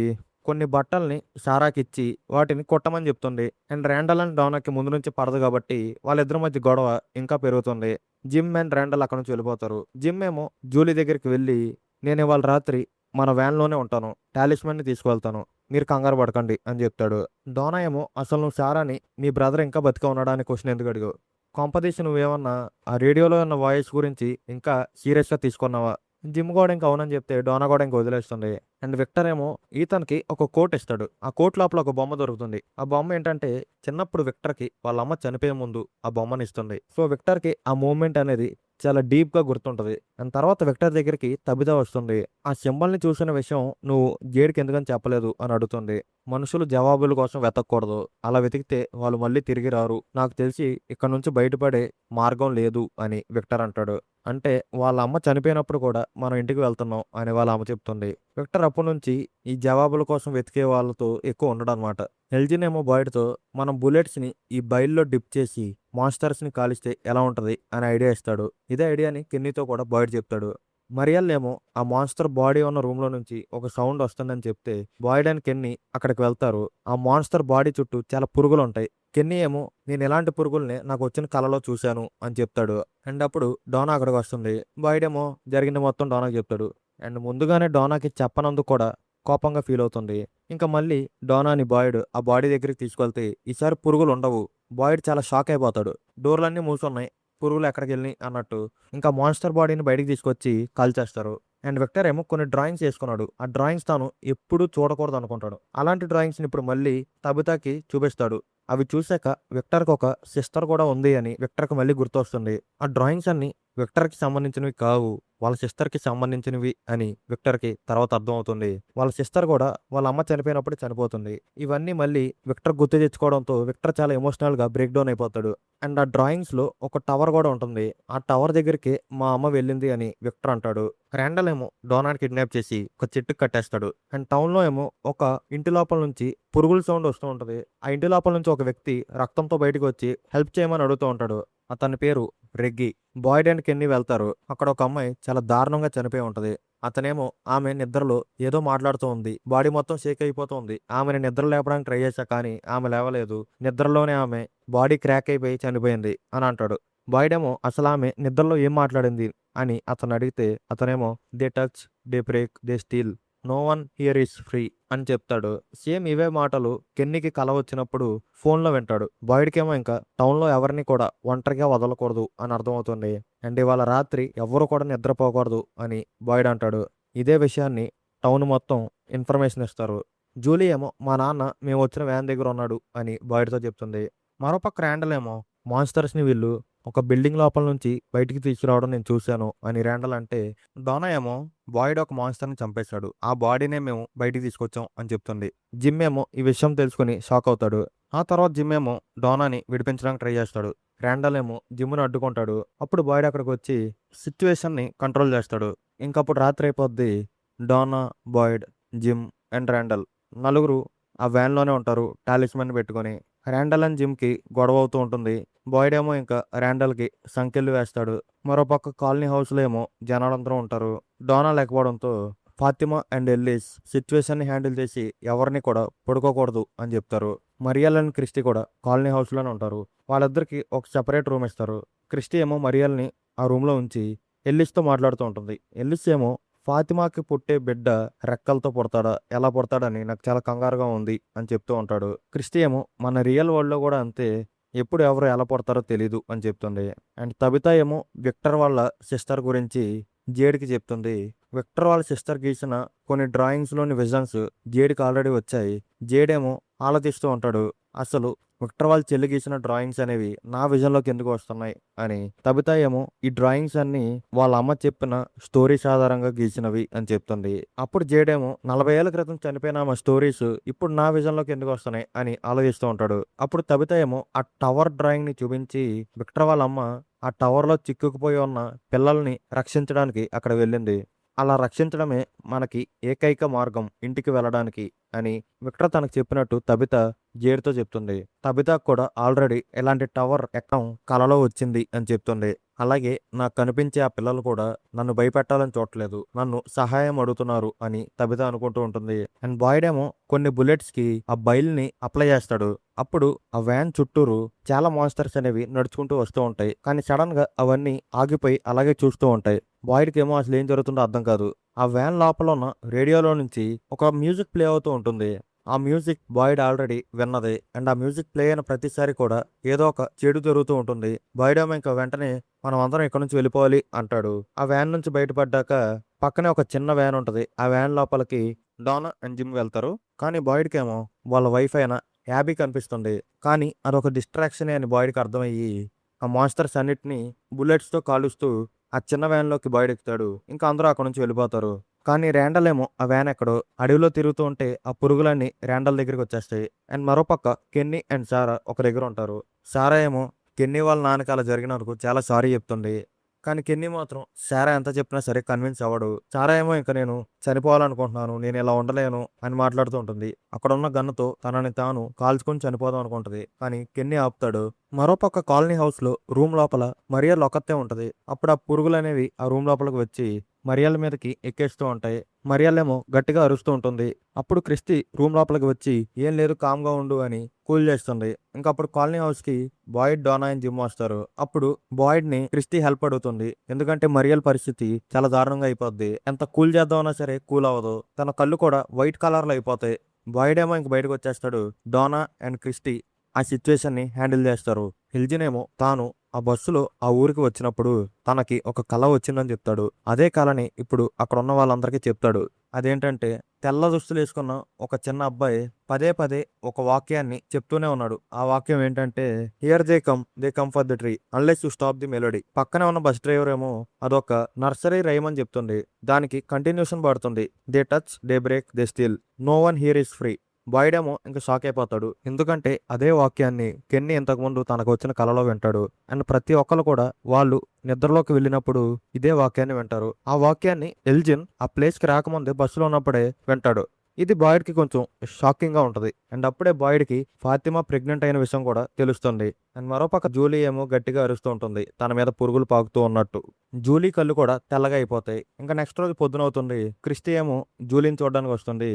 కొన్ని బట్టల్ని సారాకిచ్చి వాటిని కుట్టమని చెప్తుంది. అండ్ ర్యాండల్ అండ్ డోనాకి ముందు నుంచి పడదు కాబట్టి వాళ్ళిద్దరి మధ్య గొడవ ఇంకా పెరుగుతుంది. జిమ్ అండ్ ర్యాండల్ అక్కడి నుంచి వెళ్ళిపోతారు. జిమ్ ఏమో జూలీ దగ్గరికి వెళ్ళి నేను ఇవాళ రాత్రి మన వ్యాన్లోనే ఉంటాను, టాలిస్మన్ని తీసుకువెళ్తాను, మీరు కంగారు పడకండి అని చెప్తాడు. డోనా ఏమో అసలు నువ్వు సారాని మీ బ్రదర్ ఇంకా బతికే ఉన్నాడా అని క్వశ్చన్ ఎందుకు అడిగావు, కొంపదీసి నువ్వేమన్నా ఆ రేడియోలో ఉన్న వాయిస్ గురించి ఇంకా సీరియస్గా తీసుకున్నావా. జిమ్ కూడా ఇంకా అవునని చెప్తే డోనా కూడా ఇంకా వదిలేస్తుంది. అండ్ విక్టర్ ఏమో ఈతన్కి ఒక కోట్ ఇస్తాడు. ఆ కోట్ లోపల ఒక బొమ్మ దొరుకుతుంది. ఆ బొమ్మ ఏంటంటే చిన్నప్పుడు విక్టర్కి వాళ్ళ అమ్మ చనిపోయే ముందు ఆ బొమ్మని ఇస్తుంది. సో విక్టర్కి ఆ మూమెంట్ అనేది చాలా డీప్ గా గుర్తుంటది. అండ్ తర్వాత విక్టర్ దగ్గరికి తబితా వస్తుంది. ఆ సింబల్ ని చూసిన విషయం నువ్వు జేడ్కి ఎందుకని చెప్పలేదు అని అడుగుతుంది. మనుషులు జవాబుల కోసం వెతకూడదు, అలా వెతికితే వాళ్ళు మళ్ళీ తిరిగి రారు, నాకు తెలిసి ఇక్కడ నుంచి బయటపడే మార్గం లేదు అని విక్టర్ అంటాడు. అంటే వాళ్ళ అమ్మ చనిపోయినప్పుడు కూడా మనం ఇంటికి వెళ్తున్నాం అని వాళ్ళ అమ్మ చెప్తుంది. విక్టర్ అప్పటి నుంచి ఈ జవాబుల కోసం వెతికే వాళ్ళతో ఎక్కువ ఉండడు అనమాట. ఎల్జిన్ ఏమో బాయ్డ్తో మనం బుల్లెట్స్ని ఈ బైల్లో డిప్ చేసి మాన్స్టర్స్ని కాలిస్తే ఎలా ఉంటుంది అని ఐడియా ఇస్తాడు. ఇదే ఐడియాని కెన్నీతో కూడా బాయ్డ్ చెప్తాడు. మరియల్ ఏమో ఆ మాన్స్టర్ బాడీ ఉన్న రూమ్లో నుంచి ఒక సౌండ్ వస్తుందని చెప్తే బాయ్డ్ అండ్ కెన్నీ అక్కడికి వెళ్తారు. ఆ మాన్స్టర్ బాడీ చుట్టూ చాలా పురుగులు ఉంటాయి. కెన్నీ ఏమో నేను ఇలాంటి పురుగుల్ని నాకు వచ్చిన కలలో చూశాను అని చెప్తాడు. అండ్ అప్పుడు డోనా అక్కడికి వస్తుంది. బాయ్డ్ ఏమో జరిగింది మొత్తం డోనాకి చెప్తాడు. అండ్ ముందుగానే డోనాకి చెప్పనందుకు కూడా కోపంగా ఫీల్ అవుతుంది. ఇంకా మళ్ళీ డోనాని బాయ్డ్ ఆ బాడీ దగ్గరికి తీసుకెళ్తే ఈసారి పురుగులు ఉండవు. బాయ్డ్ చాలా షాక్ అయిపోతాడు. డోర్లన్నీ మూసున్నాయి, పురుగులు ఎక్కడికి వెళ్ళినాయి అన్నట్టు. ఇంకా మాన్స్టర్ బాడీని బయటికి తీసుకొచ్చి కాల్చేస్తారు. అండ్ విక్టర్ ఏమో కొన్ని డ్రాయింగ్స్ వేసుకున్నాడు. ఆ డ్రాయింగ్స్ తాను ఎప్పుడూ చూడకూడదు అనుకుంటాడు. అలాంటి డ్రాయింగ్స్ని ఇప్పుడు మళ్ళీ తబితాకి చూపిస్తాడు. అవి చూశాక విక్టర్కి ఒక సిస్టర్ కూడా ఉంది అని విక్టర్కి మళ్ళీ గుర్తొస్తుంది. ఆ డ్రాయింగ్స్ అన్ని విక్టర్కి సంబంధించినవి కావు, వాళ్ళ సిస్టర్కి సంబంధించినవి అని విక్టర్కి తర్వాత అర్థమవుతుంది. వాళ్ళ సిస్టర్ కూడా వాళ్ళ అమ్మ చనిపోయినప్పుడు చనిపోతుంది. ఇవన్నీ మళ్ళీ విక్టర్ గుర్తు తెచ్చుకోవడంతో విక్టర్ చాలా ఎమోషనల్గా బ్రేక్ డౌన్ అయిపోతాడు. అండ్ ఆ డ్రాయింగ్స్లో ఒక టవర్ కూడా ఉంటుంది. ఆ టవర్ దగ్గరికి మా అమ్మ వెళ్ళింది అని విక్టర్ అంటాడు. రాండల్ ఏమో డోనాని కిడ్నాప్ చేసి ఒక చెట్టుకు కట్టేస్తాడు. అండ్ టౌన్లో ఏమో ఒక ఇంటి లోపల నుంచి పురుగుల సౌండ్ వస్తూ ఉంటుంది. ఆ ఇంటి లోపల నుంచి ఒక వ్యక్తి రక్తంతో బయటకు వచ్చి హెల్ప్ చేయమని అడుగుతూ ఉంటాడు. అతని పేరు రెగ్గి. బాయ్డ్ అండ్ కెన్నీ వెళ్తారు. అక్కడ ఒక అమ్మాయి చాలా దారుణంగా చనిపోయి ఉంటది. అతనేమో ఆమె నిద్రలో ఏదో మాట్లాడుతూ ఉంది. బాడీ మొత్తం షేక్ అయిపోతూ ఉంది. ఆమెను నిద్ర లేపడానికి ట్రై చేశా కానీ ఆమె లేవలేదు. నిద్రలోనే ఆమె బాడీ క్రాక్ అయిపోయి చనిపోయింది అని అంటాడు. బాయ్డ్ ఏమో అసలు ఆమె నిద్రలో ఏం మాట్లాడింది అని అతను అడిగితే అతనేమో they touch, they break, they steal, no one here is free అని చెప్తాడు. సేమ్ ఇవే మాటలు కెన్నీకి కల వచ్చినప్పుడు ఫోన్లో వింటాడు. బాయ్డ్కేమో ఇంకా టౌన్లో ఎవరిని కూడా ఒంటరిగా వదలకూడదు అని అర్థమవుతుంది. అండ్ ఇవాళ రాత్రి ఎవ్వరు కూడా నిద్రపోకూడదు అని బాయ్డ్ అంటాడు. ఇదే విషయాన్ని టౌన్ మొత్తం ఇన్ఫర్మేషన్ ఇస్తారు. జూలీ ఏమో మా నాన్న మేము వచ్చిన వ్యాన్ దగ్గర ఉన్నాడు అని బాయ్డ్తో చెప్తుంది. మరోపక్క ర్యాండల్ ఏమో మాన్స్టర్స్ని వీళ్ళు ఒక బిల్డింగ్ లోపల నుంచి బయటికి తీసుకురావడం నేను చూశాను అని ర్యాండల్ అంటే, డోనా ఏమో బాయ్డ్ ఒక మాన్స్టర్ని చంపేశాడు, ఆ బాడీనే మేము బయటికి తీసుకొచ్చాం అని చెప్తుంది. జిమ్ ఏమో ఈ విషయం తెలుసుకుని షాక్ అవుతాడు. ఆ తర్వాత జిమ్ ఏమో డోనాని విడిపించడానికి ట్రై చేస్తాడు. ర్యాండల్ ఏమో జిమ్ను అడ్డుకుంటాడు. అప్పుడు బాయ్డ్ అక్కడికి వచ్చి సిచ్యువేషన్ని కంట్రోల్ చేస్తాడు. ఇంకప్పుడు రాత్రి అయిపోద్ది. డోనా, బాయ్డ్, జిమ్ అండ్ ర్యాండల్ నలుగురు ఆ వ్యాన్లోనే ఉంటారు టాలిస్మన్ పెట్టుకొని. ర్యాండల్ అండ్ జిమ్కి గొడవ అవుతూ ఉంటుంది. బాయ్డ్ ఏమో ఇంకా ర్యాండల్కి సంకెళ్ళు వేస్తాడు. మరోపక్క కాలనీ హౌస్లో ఏమో జనాలందరూ ఉంటారు. డోనా లేకపోవడంతో ఫాతిమా అండ్ ఎల్లీస్ సిచ్యువేషన్ని హ్యాండిల్ చేసి ఎవరిని కూడా పడుకోకూడదు అని చెప్తారు. మరియల్ అండ్ క్రిస్టీ కూడా కాలనీ హౌస్లోనే ఉంటారు. వాళ్ళిద్దరికి ఒక సెపరేట్ రూమ్ ఇస్తారు. క్రిస్టీ ఏమో మరియల్ని ఆ రూమ్లో ఉంచి ఎల్లిస్తో మాట్లాడుతూ ఉంటుంది. ఎల్లిస్ ఏమో ఫాతిమాకి పుట్టే బిడ్డ రెక్కలతో పుడతాడా, ఎలా పుడతాడని నాకు చాలా కంగారుగా ఉంది అని చెప్తూ ఉంటాడు. క్రిస్టీ ఏమో మన రియల్ వరల్డ్లో కూడా అంతే, ఎప్పుడు ఎవరు ఎలా పుడతారో తెలీదు అని చెప్తుంది. అండ్ తబితా ఏమో విక్టర్ వాళ్ళ సిస్టర్ గురించి జేడ్కి చెప్తుంది. విక్టర్ వాళ్ళ సిస్టర్ గీసిన కొన్ని డ్రాయింగ్స్లోని విజన్స్ జేడ్కి ఆల్రెడీ వచ్చాయి. జేడేమో ఆలోచిస్తూ ఉంటాడు, అసలు విక్టర్ వాళ్ళ చెల్లి గీసిన డ్రాయింగ్స్ అనేవి నా విజన్లోకి ఎందుకు వస్తున్నాయి అని. తబితా ఏమో ఈ డ్రాయింగ్స్ అన్ని వాళ్ళ అమ్మ చెప్పిన స్టోరీస్ ఆధారంగా గీసినవి అని చెప్తుంది. అప్పుడు జేడేమో 40 ఏళ్ల క్రితం చనిపోయిన మా స్టోరీస్ ఇప్పుడు నా విజన్లోకి ఎందుకు వస్తున్నాయి అని ఆలోచిస్తూ ఉంటాడు. అప్పుడు తబితా ఏమో ఆ టవర్ డ్రాయింగ్ ని చూపించి విక్టర్ వాళ్ళ అమ్మ ఆ టవర్లో చిక్కుకుపోయి ఉన్న పిల్లల్ని రక్షించడానికి అక్కడ వెళ్ళింది, అలా రక్షించడమే మనకి ఏకైక మార్గం ఇంటికి వెళ్ళడానికి అని విక్టర్ తనకు చెప్పినట్టు తబిత జేడ్తో చెప్తుంది. తబితాకు కూడా ఆల్రెడీ ఇలాంటి టవర్ ఎక్కడం కలలో వచ్చింది అని చెప్తుంది. అలాగే నాకు కనిపించే ఆ పిల్లలు కూడా నన్ను భయపెట్టాలని చూడట్లేదు, నన్ను సహాయం అడుగుతున్నారు అని తబిత అనుకుంటూ ఉంటుంది. అండ్ బాయిడ్ ఏమో కొన్ని బుల్లెట్స్ కి ఆ బైల్ని అప్లై చేస్తాడు. అప్పుడు ఆ వ్యాన్ చుట్టూరు చాలా మాన్స్టర్స్ అనేవి నడుచుకుంటూ వస్తూ ఉంటాయి. కానీ సడన్ గా అవన్నీ ఆగిపోయి అలాగే చూస్తూ ఉంటాయి. బాయిడ్కి ఏమో అసలు ఏం జరుగుతుందో అర్థం కాదు. ఆ వ్యాన్ లోపల ఉన్న రేడియోలో నుంచి ఒక మ్యూజిక్ ప్లే అవుతూ ఉంటుంది. ఆ మ్యూజిక్ బాయిడ్ ఆల్రెడీ విన్నది. అండ్ ఆ మ్యూజిక్ ప్లే అయిన ప్రతిసారి కూడా ఏదో ఒక చెడు జరుగుతూ ఉంటుంది. బాయిడ్ ఏమో ఇంకా వెంటనే మనం అందరం ఇక్కడ నుంచి వెళ్ళిపోవాలి అంటాడు. ఆ వ్యాన్ నుంచి బయటపడ్డాక పక్కనే ఒక చిన్న వ్యాన్ ఉంటది. ఆ వ్యాన్ లోపలికి డానా అండ్ జిమ్ వెళ్తారు. కానీ బాయిడ్కి ఏమో వాళ్ళ వైఫ్ అయిన యాబీ కనిపిస్తుంది. కానీ అదొక డిస్ట్రాక్షనే అని బాయిడ్కి అర్థమయ్యి ఆ మాన్స్టర్స్ అన్నిటిని బుల్లెట్స్తో కాలుస్తూ ఆ చిన్న వ్యాన్లోకి బాయిడ్ ఎక్కుతాడు. ఇంకా అందరూ అక్కడ నుంచి వెళ్ళిపోతారు. కానీ ర్యాండల్ ఏమో ఆ వ్యాన్ ఎక్కడో అడవిలో తిరుగుతూ ఉంటే ఆ పురుగులన్నీ ర్యాండల్ దగ్గరికి వచ్చేస్తాయి. అండ్ మరోపక్క కెన్నీ అండ్ సారా ఒక దగ్గర ఉంటారు. సారా ఏమో కెన్నీ వాళ్ళ నాన్నకి అలా జరిగినందుకు చాలా సారీ చెప్తుంది. కానీ కెన్నీ మాత్రం సారా ఎంత చెప్పినా సరే కన్విన్స్ అవ్వడు. సారా ఏమో ఇంకా నేను చనిపోవాలనుకుంటున్నాను, నేను ఇలా ఉండలేను అని మాట్లాడుతూ ఉంటుంది. అక్కడ ఉన్న గన్నుతో తనని తాను కాల్చుకొని చనిపోదాం అనుకుంటది. కానీ కెన్నీ ఆపుతాడు. మరోపక్క కాలనీ హౌస్ లో రూమ్ లోపల మరియల్ ఒక్కతే ఉంటది. అప్పుడు ఆ పురుగులు అనేవి ఆ రూమ్ లోపలికి వచ్చి మరియల్ మీదకి ఎక్కేస్తూ ఉంటాయి. మరియల్ ఏమో గట్టిగా అరుస్తూ ఉంటుంది. అప్పుడు క్రిస్టి రూమ్ లోపలికి వచ్చి ఏం లేదు కామ్గా ఉండు అని కూల్ చేస్తుంది. ఇంకా అప్పుడు కాలనీ హౌస్ కి బాయిడ్, డోనా అండ్ జిమ్ వస్తారు. అప్పుడు బాయిడ్ ని క్రిస్టి హెల్ప్ అడుగుతుంది. ఎందుకంటే మరియల్ పరిస్థితి చాలా దారుణంగా అయిపోద్ది. ఎంత కూల్ చేద్దామన్నా సరే కూల్ అవ్వదు. తన కళ్ళు కూడా వైట్ కలర్ లో అయిపోతాయి. బాయిడ్ ఏమో ఇంక బయటకు వచ్చేస్తాడు. డోనా అండ్ క్రిస్టి ఆ సిచ్యువేషన్ ని హ్యాండిల్ చేస్తారు. హిల్జిన్ ఏమో తాను ఆ బస్సులో ఆ ఊరికి వచ్చినప్పుడు తనకి ఒక కళ వచ్చిందని చెప్తాడు. అదే కళని ఇప్పుడు అక్కడ ఉన్న వాళ్ళందరికీ చెప్తాడు. అదేంటంటే తెల్ల దుస్తులు వేసుకున్న ఒక చిన్న అబ్బాయి పదే పదే ఒక వాక్యాన్ని చెప్తూనే ఉన్నాడు. ఆ వాక్యం ఏంటంటే here they come for the tree unless you stop the melody. పక్కనే ఉన్న బస్ డ్రైవర్ ఏమో అదొక నర్సరీ రైమ్ అని చెప్తుంది. దానికి కంటిన్యూషన్ పడుతుంది. They touch, they break, they steal, no one here is free. బాయిడ్ ఏమో ఇంకా షాక్ అయిపోతాడు. ఎందుకంటే అదే వాక్యాన్ని కెన్నీ ఇంతకుముందు తనకు వచ్చిన కలలో వింటాడు. అండ్ ప్రతి ఒక్కరు కూడా వాళ్ళు నిద్రలోకి వెళ్ళినప్పుడు ఇదే వాక్యాన్ని వింటారు. ఆ వాక్యాన్ని ఎల్జిన్ ఆ ప్లేస్ కి రాకముందే బస్సులో ఉన్నప్పుడే వింటాడు. ఇది బాయిడ్ కి కొంచెం షాకింగ్ గా ఉంటది. అండ్ అప్పుడే బాయిడ్ కి ఫాతిమా ప్రెగ్నెంట్ అయిన విషయం కూడా తెలుస్తుంది. అండ్ మరోపక్క జూలీ ఏమో గట్టిగా అరుస్తూ ఉంటుంది, తన మీద పురుగులు పాకుతూ ఉన్నట్టు. జూలీ కళ్ళు కూడా తెల్లగా అయిపోతాయి. ఇంకా నెక్స్ట్ రోజు పొద్దునవుతుంది. క్రిస్టి ఏమో జూలీని చూడడానికి వస్తుంది.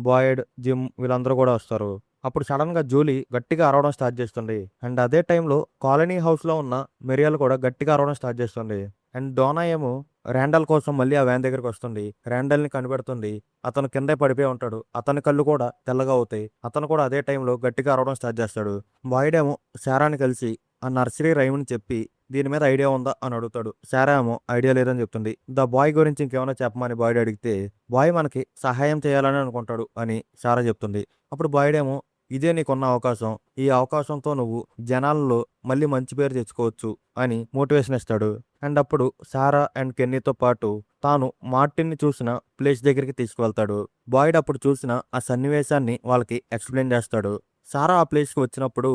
బాయిడ్, జిమ్ వీళ్ళందరూ కూడా వస్తారు. అప్పుడు సడన్ గా జూలీ గట్టిగా అరవడం స్టార్ట్ చేస్తుంది. అండ్ అదే టైంలో కాలనీ హౌస్ లో ఉన్న మిరియల్ కూడా గట్టిగా అరవడం స్టార్ట్ చేస్తుంది. అండ్ డోనా ఏమో ర్యాండల్ కోసం మళ్ళీ ఆ వ్యాన్ దగ్గరికి వస్తుంది. ర్యాండల్ ని కనిపెడుతుంది. అతను కిందే పడిపోయి ఉంటాడు. అతని కళ్ళు కూడా తెల్లగా అవుతాయి. అతను కూడా అదే టైంలో గట్టిగా అరవడం స్టార్ట్ చేస్తాడు. బాయిడ్ ఏమో శారాని కలిసి ఆ నర్సరీ రైమ్ని చెప్పి దీని మీద ఐడియా ఉందా అని అడుగుతాడు. శారా ఏమో ఐడియా లేదని చెప్తుంది. ద బాయ్ గురించి ఇంకేమైనా చెప్పమని బాయిడ్ అడిగితే బాయ్ మనకి సహాయం చేయాలని అనుకుంటాడు అని శారా చెప్తుంది. అప్పుడు బాయిడ్ ఏమో ఇదే నీకున్న అవకాశం, ఈ అవకాశంతో నువ్వు జనాల్లో మళ్ళీ మంచి పేరు తెచ్చుకోవచ్చు అని మోటివేషన్ ఇస్తాడు. అండ్ అప్పుడు సారా అండ్ కెన్నీతో పాటు తాను మార్టిన్ ని చూసిన ప్లేస్ దగ్గరికి తీసుకువెళ్తాడు. బాయిడ్ అప్పుడు చూసిన ఆ సన్నివేశాన్ని వాళ్ళకి ఎక్స్ప్లెయిన్ చేస్తాడు. సారా ఆ ప్లేస్కి వచ్చినప్పుడు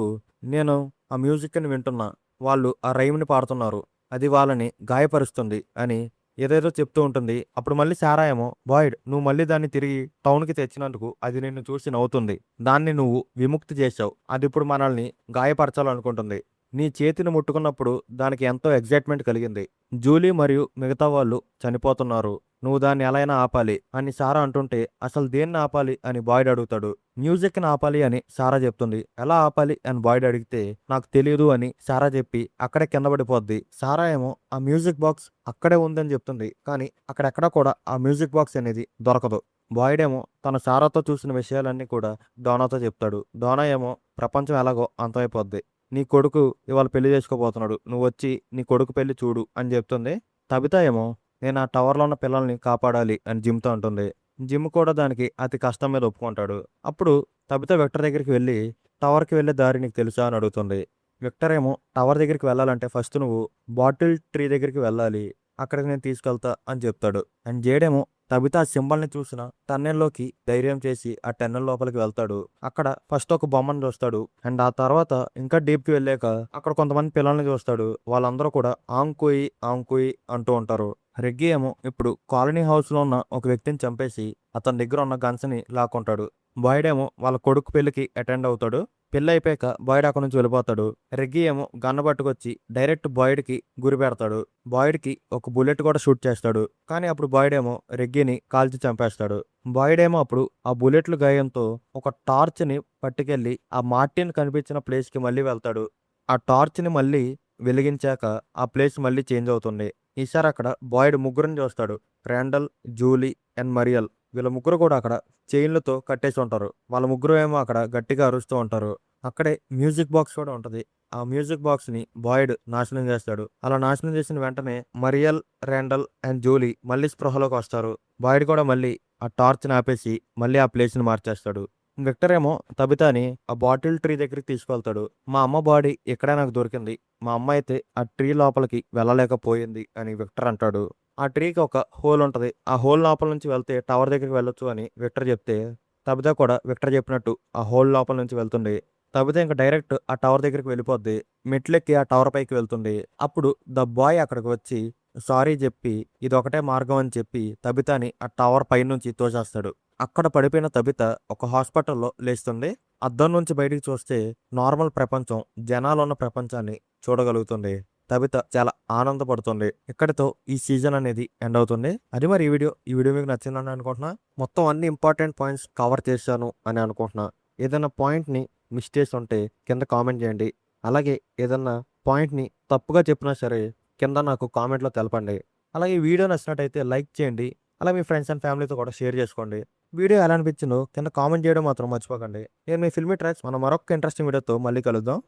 నేను ఆ మ్యూజిక్ని వింటున్నా, వాళ్ళు ఆ రైమ్ని పాడుతున్నారు, అది వాళ్ళని గాయపరుస్తుంది అని ఏదేదో చెప్తూ ఉంటుంది. అప్పుడు మళ్ళీ సారా ఏమో బాయిడ్ నువ్వు మళ్ళీ దాన్ని తిరిగి టౌన్కి తెచ్చినందుకు అది నిన్ను చూసి నవ్వుతుంది, దాన్ని నువ్వు విముక్తి చేశావు, అది ఇప్పుడు మనల్ని గాయపరచాలనుకుంటుంది, నీ చేతిని ముట్టుకున్నప్పుడు దానికి ఎంతో ఎగ్జైట్మెంట్ కలిగింది, జూలీ మరియు మిగతా వాళ్ళు చనిపోతున్నారు, నువ్వు దాన్ని ఎలా అయినా ఆపాలి అని సారా అంటుంటే అసలు దేన్ని ఆపాలి అని బాయిడ్ అడుగుతాడు. మ్యూజిక్ని ఆపాలి అని సారా చెప్తుంది. ఎలా ఆపాలి అని బాయిడ్ అడిగితే నాకు తెలియదు అని సారా చెప్పి అక్కడే కింద పడిపోద్ది. సారా ఏమో ఆ మ్యూజిక్ బాక్స్ అక్కడే ఉందని చెప్తుంది. కానీ అక్కడెక్కడా కూడా ఆ మ్యూజిక్ బాక్స్ అనేది దొరకదు. బాయిడ్ ఏమో తన సారాతో చూసిన విషయాలన్నీ కూడా డోనాతో చెప్తాడు. డోనా ఏమో ప్రపంచం ఎలాగో అంతమైపోద్ది, నీ కొడుకు ఇవాళ పెళ్లి చేసుకోబోతున్నాడు, నువ్వు వచ్చి నీ కొడుకు పెళ్లి చూడు అని చెప్తుంది. తబిత ఏమో నేను ఆ టవర్లో ఉన్న పిల్లల్ని కాపాడాలి అని జిమ్తో అంటుంది. జిమ్ కూడా దానికి అతి కష్టం మీద ఒప్పుకుంటాడు. అప్పుడు తబిత విక్టర్ దగ్గరికి వెళ్ళి టవర్కి వెళ్ళే దారి నీకు తెలుసా అని అడుగుతుంది. విక్టర్ ఏమో టవర్ దగ్గరికి వెళ్ళాలంటే ఫస్ట్ నువ్వు బాటిల్ ట్రీ దగ్గరికి వెళ్ళాలి, అక్కడికి నేను తీసుకెళ్తా అని చెప్తాడు. అండ్ జేడేమో తబిత ఆ సింబల్ని చూసిన టన్నెల్లోకి ధైర్యం చేసి ఆ టన్నెల్ లోపలికి వెళ్తాడు. అక్కడ ఫస్ట్ ఒక బొమ్మను చూస్తాడు. అండ్ ఆ తర్వాత ఇంకా డీప్కి వెళ్ళాక అక్కడ కొంతమంది పిల్లల్ని చూస్తాడు. వాళ్ళందరూ కూడా ఆంకోయి ఆంకోయి అంటూ ఉంటారు. రెగ్గి ఏమో ఇప్పుడు కాలనీ హౌస్ లో ఉన్న ఒక వ్యక్తిని చంపేసి అతని దగ్గర ఉన్న గన్స్ ని లాక్కుంటాడు. బాయిడ్ ఏమో వాళ్ళ కొడుకు పెళ్లికి అటెండ్ అవుతాడు. పెళ్లి అయిపోయాక బాయిడ్ అక్కడ నుంచి వెళ్ళిపోతాడు. రెగ్గీ ఏమో గన్ను పట్టుకొచ్చి డైరెక్ట్ బాయిడ్కి గురి పెడతాడు. బాయిడ్కి ఒక బుల్లెట్ కూడా షూట్ చేస్తాడు. కానీ అప్పుడు బాయిడ్ ఏమో రెగ్గీని కాల్చి చంపేస్తాడు. బాయిడ్ ఏమో అప్పుడు ఆ బుల్లెట్లు గాయంతో ఒక టార్చ్ని పట్టుకెళ్ళి ఆ మార్టిన్ కనిపించిన ప్లేస్కి మళ్ళీ వెళ్తాడు. ఆ టార్చ్ని మళ్ళీ వెలిగించాక ఆ ప్లేస్ మళ్ళీ చేంజ్ అవుతుంది. ఈసారి అక్కడ బాయిడ్ ముగ్గురిని చూస్తాడు. Randall, Julie and Muriel. వీళ్ళ ముగ్గురు కూడా అక్కడ చైన్లతో కట్టేసి ఉంటారు. వాళ్ళ ముగ్గురు ఏమో అక్కడ గట్టిగా అరుస్తూ ఉంటారు. అక్కడే మ్యూజిక్ బాక్స్ కూడా ఉంటుంది. ఆ మ్యూజిక్ బాక్స్ ని బాయిడ్ నాశనం చేస్తాడు. అలా నాశనం చేసిన వెంటనే మరియల్, రాండల్ అండ్ జూలీ మళ్ళీ స్పృహలోకి వస్తారు. బాయిడ్ కూడా మళ్ళీ ఆ టార్చ్ ఆపేసి మళ్ళీ ఆ ప్లేస్ ని మార్చేస్తాడు. విక్టర్ ఏమో తబితాని ఆ బాటిల్ ట్రీ దగ్గరికి తీసుకెళ్తాడు. మా అమ్మ బాడీ ఇక్కడే నాకు దొరికింది. మా అమ్మ అయితే ఆ ట్రీ లోపలికి వెళ్ళలేకపోయింది అని విక్టర్ అంటాడు. ఆ ట్రీకి ఒక హోల్ ఉంటుంది. ఆ హోల్ లోపల నుంచి వెళ్తే టవర్ దగ్గరికి వెళ్ళొచ్చు అని విక్టర్ చెప్తే తబిత కూడా విక్టర్ చెప్పినట్టు ఆ హోల్ లోపల నుంచి వెళ్తుంది. తబిత ఇంకా డైరెక్ట్ ఆ టవర్ దగ్గరికి వెళ్ళిపోద్ది. మెట్లెక్కి ఆ టవర్ పైకి వెళ్తుంది. అప్పుడు ద బాయ్ అక్కడికి వచ్చి సారీ చెప్పి ఇది ఒకటే మార్గం అని చెప్పి తబితాని ఆ టవర్ పై నుంచి తోసేస్తాడు. అక్కడ పడిపోయిన తబిత ఒక హాస్పిటల్లో లేస్తుంది. అద్దం నుంచి బయటికి చూస్తే నార్మల్ ప్రపంచం, జనాలున్న ప్రపంచాన్ని చూడగలుగుతుంది. తబిత చాలా ఆనందపడుతుంది. ఇక్కడితో ఈ సీజన్ అనేది ఎండ్ అవుతుంది. అది మరి ఈ వీడియో మీకు నచ్చిందని అనుకుంటున్నా. మొత్తం అన్ని ఇంపార్టెంట్ పాయింట్స్ కవర్ చేశాను అని అనుకుంటున్నా. ఏదైనా పాయింట్ని మిస్టేక్స్ ఉంటే కింద కామెంట్ చేయండి. అలాగే ఏదన్నా పాయింట్ని తప్పుగా చెప్పినా సరే కింద నాకు కామెంట్లో తెలపండి. అలాగే ఈ వీడియో నచ్చినట్టయితే లైక్ చేయండి. అలా మీ ఫ్రెండ్స్ అండ్ ఫ్యామిలీతో కూడా షేర్ చేసుకోండి. వీడియో ఎలా అనిపించిందో కింద కామెంట్ చేయడం మాత్రం మర్చిపోకండి. నేను మీ ఫిల్మీ ట్రాక్స్ మనం మరొక ఇంట్రెస్టింగ్ వీడియోతో మళ్ళీ కలుద్దాం.